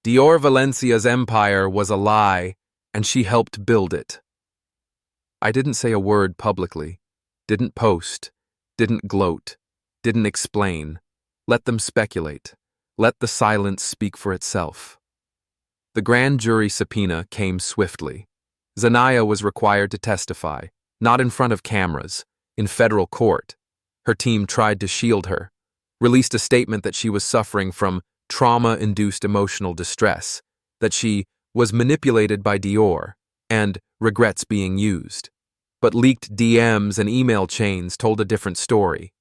S1: Dior Valencia's empire was a lie, and she helped build it. I didn't say a word publicly. Didn't post, didn't gloat, didn't explain. Let them speculate. Let the silence speak for itself. The grand jury subpoena came swiftly. Zanaya was required to testify, not in front of cameras, in federal court. Her team tried to shield her, released a statement that she was suffering from trauma-induced emotional distress, that she was manipulated by Dior, and regrets being used. But leaked DMs and email chains told a different story.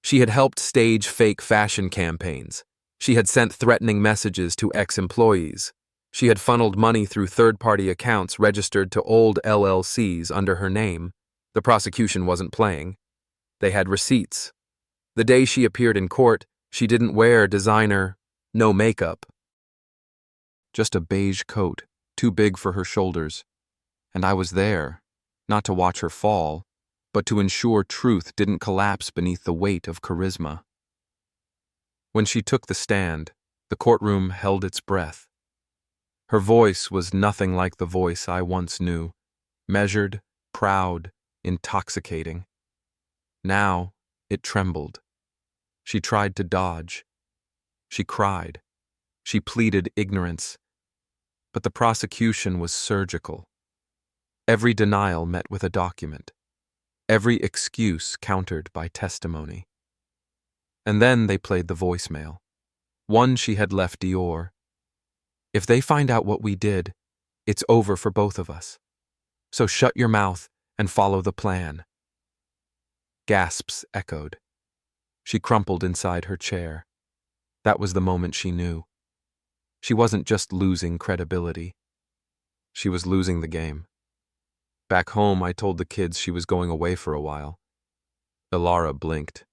S1: She had helped stage fake fashion campaigns. She had sent threatening messages to ex-employees. She had funneled money through third-party accounts registered to old LLCs under her name. The prosecution wasn't playing. They had receipts. The day she appeared in court, she didn't wear designer, no makeup. Just a beige coat, too big for her shoulders. And I was there, not to watch her fall, but to ensure truth didn't collapse beneath the weight of charisma. When she took the stand, the courtroom held its breath. Her voice was nothing like the voice I once knew, measured, proud, intoxicating. Now it trembled. She tried to dodge. She cried. She pleaded ignorance. But the prosecution was surgical. Every denial met with a document. Every excuse countered by testimony. And then they played the voicemail. One she had left Dior. If they find out what we did, it's over for both of us. So shut your mouth and follow the plan. Gasps echoed. She crumpled inside her chair. That was the moment she knew. She wasn't just losing credibility. She was losing the game. Back home, I told the kids she was going away for a while. Ilara blinked.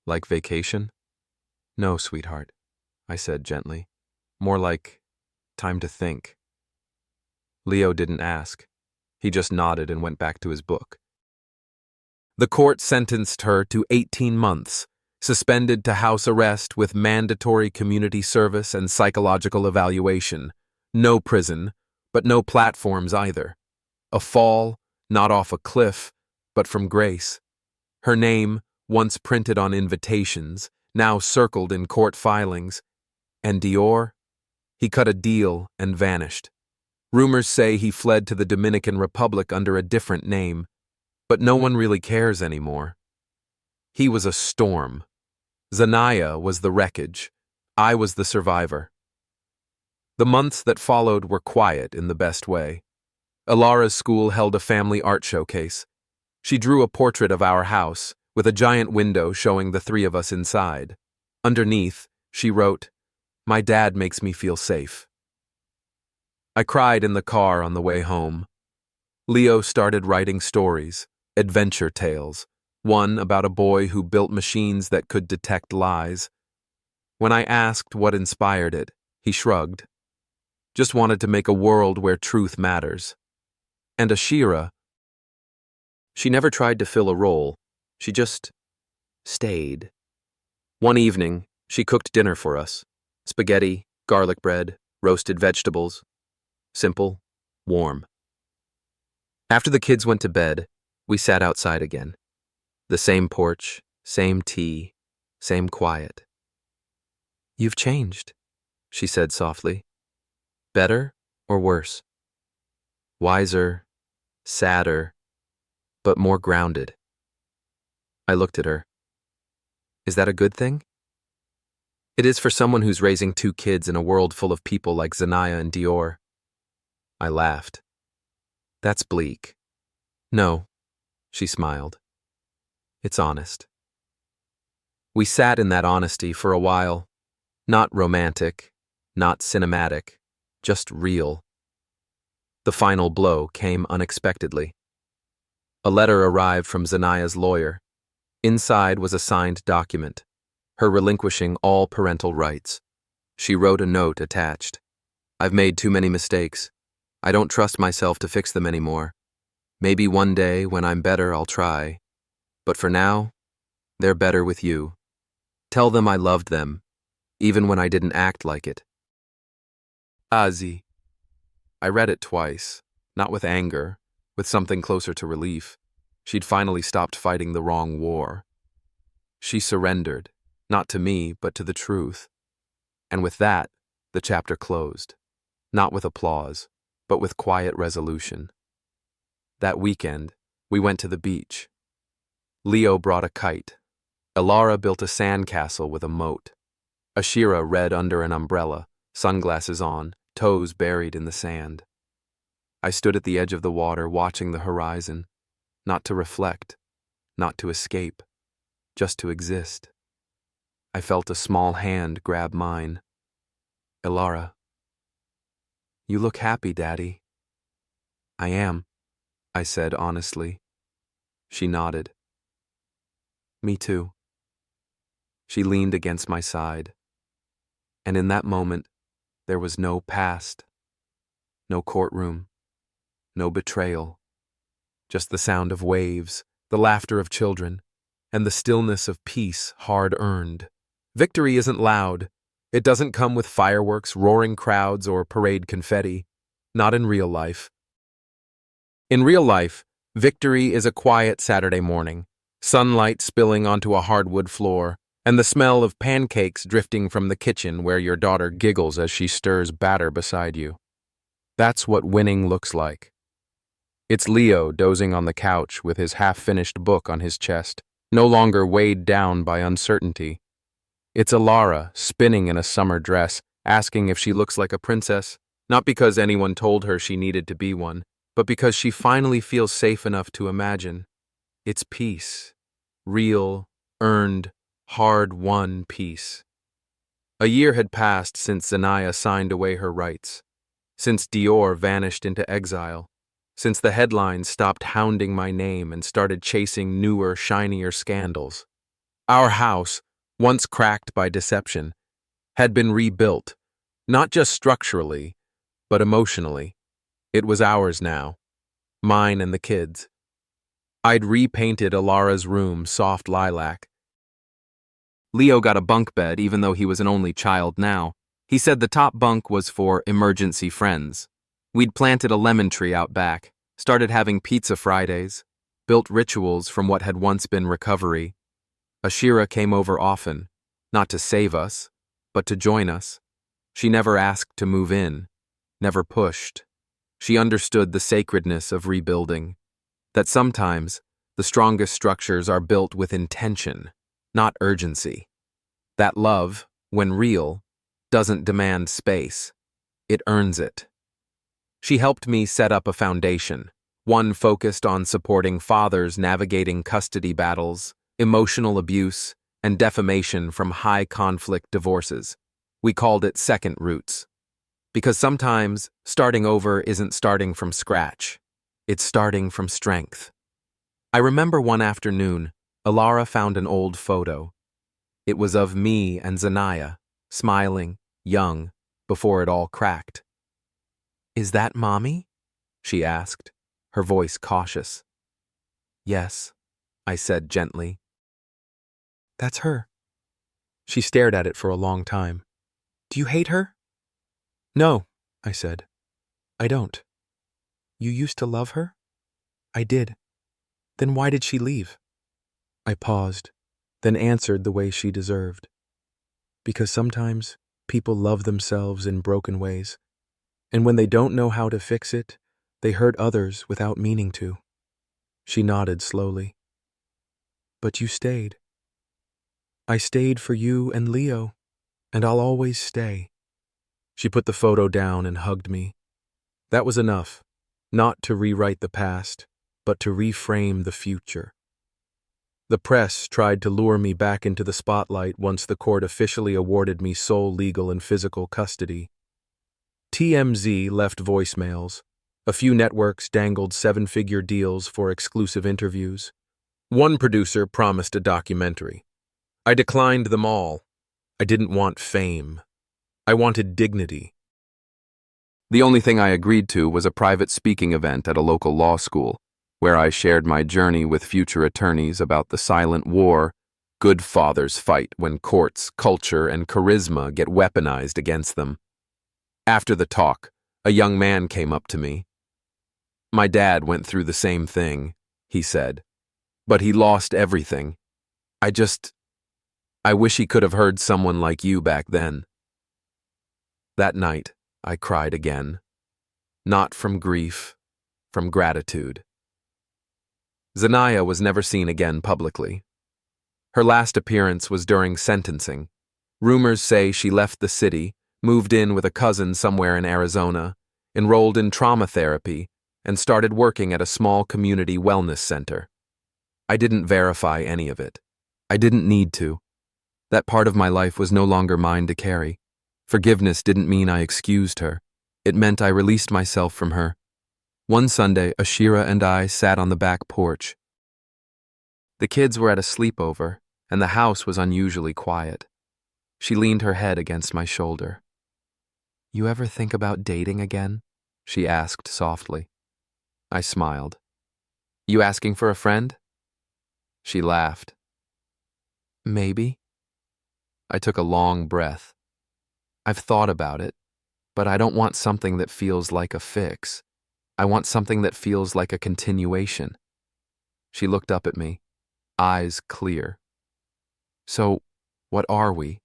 S1: Like vacation? No, sweetheart, I said gently. More like time to think. Leo didn't ask. He just nodded and went back to his book. The court sentenced her to 18 months, suspended to house arrest with mandatory community service and psychological evaluation. No prison, but no platforms either. A fall, not off a cliff, but from grace. Her name, once printed on invitations, now circled in court filings. And Dior? He cut a deal and vanished. Rumors say he fled to the Dominican Republic under a different name, but no one really cares anymore. He was a storm. Zanaya was the wreckage. I was the survivor. The months that followed were quiet in the best way. Ilara's school held a family art showcase. She drew a portrait of our house, with a giant window showing the three of us inside. Underneath, she wrote, "My dad makes me feel safe." I cried in the car on the way home. Leo started writing stories, adventure tales, one about a boy who built machines that could detect lies. When I asked what inspired it, he shrugged. Just wanted to make a world where truth matters. And Ashira, she never tried to fill a role. She just stayed. One evening, she cooked dinner for us. Spaghetti, garlic bread, roasted vegetables. Simple, warm. After the kids went to bed, we sat outside again. The same porch, same tea, same quiet. "You've changed," she said softly. "Better or worse?" "Wiser, sadder, but more grounded." I looked at her. "Is that a good thing?" "It is for someone who's raising 2 kids in a world full of people like Zanaya and Dior." I laughed. "That's bleak." "No," she smiled. "It's honest." We sat in that honesty for a while. Not romantic, not cinematic, just real. The final blow came unexpectedly. A letter arrived from Zanaya's lawyer. Inside was a signed document, her relinquishing all parental rights. She wrote a note attached. "I've made too many mistakes. I don't trust myself to fix them anymore. Maybe one day, when I'm better, I'll try. But for now, they're better with you. Tell them I loved them, even when I didn't act like it." Azi. I read it twice, not with anger, with something closer to relief. She'd finally stopped fighting the wrong war. She surrendered, not to me, but to the truth. And with that, the chapter closed. Not with applause, but with quiet resolution. That weekend, we went to the beach. Leo brought a kite. Elara built a sandcastle with a moat. Ashira read under an umbrella, sunglasses on, toes buried in the sand. I stood at the edge of the water watching the horizon, not to reflect, not to escape, just to exist. I felt a small hand grab mine. Elara. You look happy, Daddy. I am, I said honestly. She nodded. Me too. She leaned against my side. And in that moment, there was no past, no courtroom, no betrayal, just the sound of waves, the laughter of children, and the stillness of peace hard-earned. Victory isn't loud. It doesn't come with fireworks, roaring crowds, or parade confetti. Not in real life. In real life, victory is a quiet Saturday morning, sunlight spilling onto a hardwood floor, and the smell of pancakes drifting from the kitchen where your daughter giggles as she stirs batter beside you. That's what winning looks like. It's Leo dozing on the couch with his half-finished book on his chest, no longer weighed down by uncertainty. It's Elara spinning in a summer dress, asking if she looks like a princess, not because anyone told her she needed to be one, but because she finally feels safe enough to imagine. It's peace. Real, earned, hard-won peace. A year had passed since Zanaya signed away her rights, since Dior vanished into exile, since the headlines stopped hounding my name and started chasing newer, shinier scandals. Our house, once cracked by deception, had been rebuilt, not just structurally, but emotionally. It was ours now, mine and the kids. I'd repainted Elara's room soft lilac. Leo got a bunk bed even though he was an only child now. He said the top bunk was for emergency friends. We'd planted a lemon tree out back, started having pizza Fridays, built rituals from what had once been recovery. Ashira came over often, not to save us, but to join us. She never asked to move in, never pushed. She understood the sacredness of rebuilding, that sometimes the strongest structures are built with intention, not urgency. That love, when real, doesn't demand space. It earns it. She helped me set up a foundation, one focused on supporting fathers navigating custody battles, emotional abuse, and defamation from high-conflict divorces. We called it Second Roots. Because sometimes starting over isn't starting from scratch. It's starting from strength. I remember one afternoon, Elara found an old photo. It was of me and Zanaya, smiling, young, before it all cracked. "Is that Mommy?" she asked, her voice cautious. "Yes," I said gently. "That's her." She stared at it for a long time. "Do you hate her?" "No," I said. "I don't." "You used to love her?" "I did." "Then why did she leave?" I paused, then answered the way she deserved. Because sometimes people love themselves in broken ways, and when they don't know how to fix it, they hurt others without meaning to. She nodded slowly. "But you stayed." "I stayed for you and Leo, and I'll always stay." She put the photo down and hugged me. That was enough, not to rewrite the past, but to reframe the future. The press tried to lure me back into the spotlight once the court officially awarded me sole legal and physical custody. TMZ left voicemails. A few networks dangled seven-figure deals for exclusive interviews. One producer promised a documentary. I declined them all. I didn't want fame. I wanted dignity. The only thing I agreed to was a private speaking event at a local law school, where I shared my journey with future attorneys about the silent war good fathers fight when courts, culture, and charisma get weaponized against them. After the talk, a young man came up to me. "My dad went through the same thing," he said, But he lost everything. I wish he could have heard someone like you back then. That night, I cried again. Not from grief, from gratitude. Zanaya was never seen again publicly. Her last appearance was during sentencing. Rumors say she left the city, moved in with a cousin somewhere in Arizona, enrolled in trauma therapy, and started working at a small community wellness center. I didn't verify any of it. I didn't need to. That part of my life was no longer mine to carry. Forgiveness didn't mean I excused her. It meant I released myself from her. One Sunday, Ashira and I sat on the back porch. The kids were at a sleepover, and the house was unusually quiet. She leaned her head against my shoulder. "You ever think about dating again?" she asked softly. I smiled. "You asking for a friend?" She laughed. "Maybe." I took a long breath. I've thought about it, but I don't want something that feels like a fix. I want something that feels like a continuation. She looked up at me, eyes clear. "So, what are we?"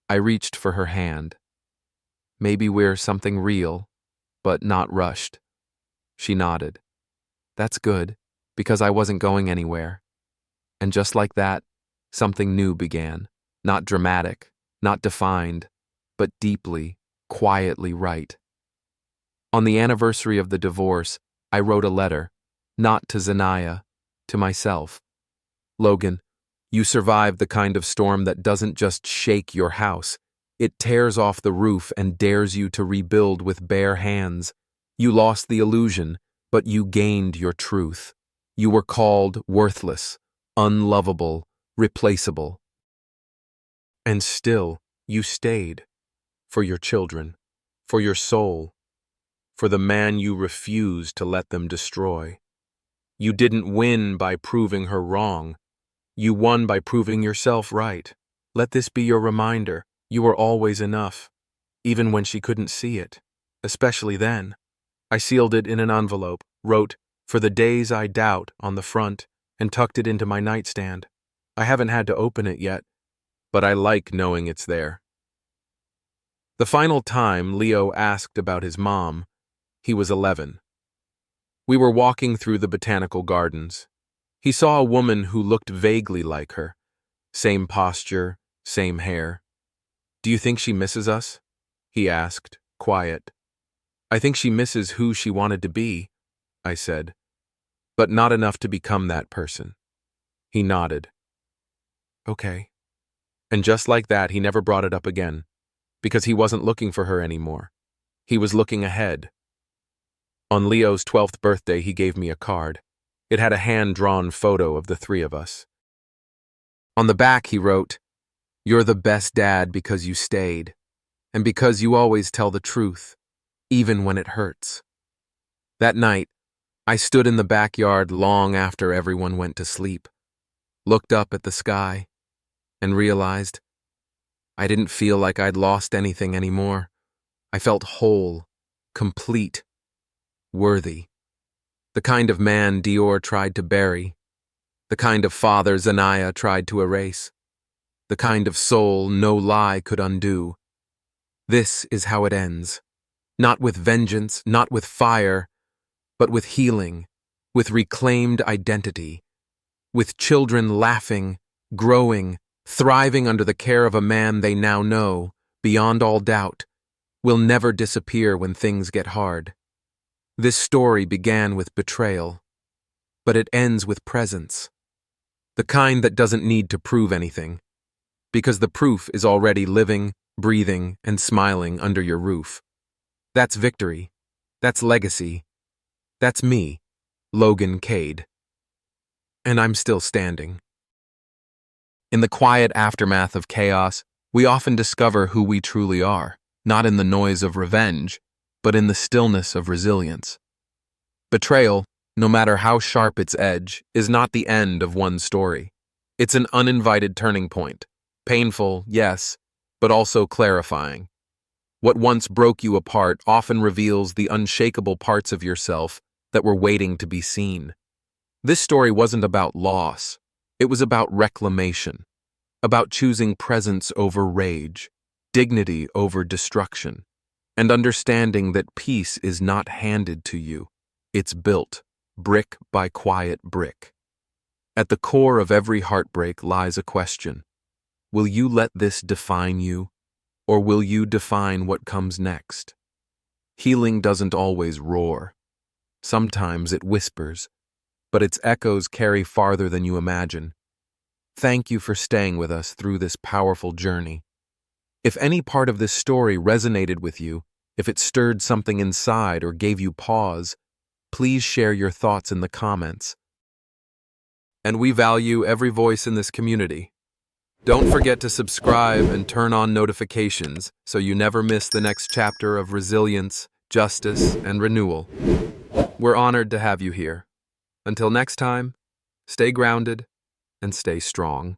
S1: I reached for her hand. "Maybe we're something real, but not rushed." She nodded. "That's good, because I wasn't going anywhere." And just like that, something new began. Not dramatic, not defined, but deeply, quietly right. On the anniversary of the divorce, I wrote a letter, not to Zanaya, to myself. "Logan, you survived the kind of storm that doesn't just shake your house. It tears off the roof and dares you to rebuild with bare hands. You lost the illusion, but you gained your truth. You were called worthless, unlovable, replaceable. And still, you stayed. For your children, for your soul, for the man you refused to let them destroy. You didn't win by proving her wrong. You won by proving yourself right. Let this be your reminder. You were always enough, even when she couldn't see it, especially then." I sealed it in an envelope, wrote, "For the days I doubt," on the front, and tucked it into my nightstand. I haven't had to open it yet, but I like knowing it's there. The final time Leo asked about his mom, he was 11. We were walking through the botanical gardens. He saw a woman who looked vaguely like her. Same posture, same hair. "Do you think she misses us?" he asked, quiet. "I think she misses who she wanted to be," I said, "but not enough to become that person." He nodded. "Okay." And just like that, he never brought it up again, because he wasn't looking for her anymore. He was looking ahead. On Leo's 12th birthday, he gave me a card. It had a hand-drawn photo of the three of us. On the back, he wrote, "You're the best dad because you stayed, and because you always tell the truth, even when it hurts." That night, I stood in the backyard long after everyone went to sleep, looked up at the sky, and realized I didn't feel like I'd lost anything anymore. I felt whole, complete, worthy. The kind of man Dior tried to bury, the kind of father Zanaya tried to erase, the kind of soul no lie could undo. This is how it ends. Not with vengeance, not with fire, but with healing, with reclaimed identity, with children laughing, growing, thriving under the care of a man they now know, beyond all doubt, will never disappear when things get hard. This story began with betrayal, but it ends with presence. The kind that doesn't need to prove anything, because the proof is already living, breathing, and smiling under your roof. That's victory. That's legacy. That's me, Logan Cade. And I'm still standing. In the quiet aftermath of chaos, we often discover who we truly are, not in the noise of revenge, but in the stillness of resilience. Betrayal, no matter how sharp its edge, is not the end of one story. It's an uninvited turning point. Painful, yes, but also clarifying. What once broke you apart often reveals the unshakable parts of yourself that were waiting to be seen. This story wasn't about loss. It was about reclamation, about choosing presence over rage, dignity over destruction, and understanding that peace is not handed to you. It's built, brick by quiet brick. At the core of every heartbreak lies a question. Will you let this define you, or will you define what comes next? Healing doesn't always roar. Sometimes it whispers, but its echoes carry farther than you imagine. Thank you for staying with us through this powerful journey. If any part of this story resonated with you, if it stirred something inside or gave you pause, please share your thoughts in the comments. And we value every voice in this community. Don't forget to subscribe and turn on notifications so you never miss the next chapter of resilience, justice, and renewal. We're honored to have you here. Until next time, stay grounded and stay strong.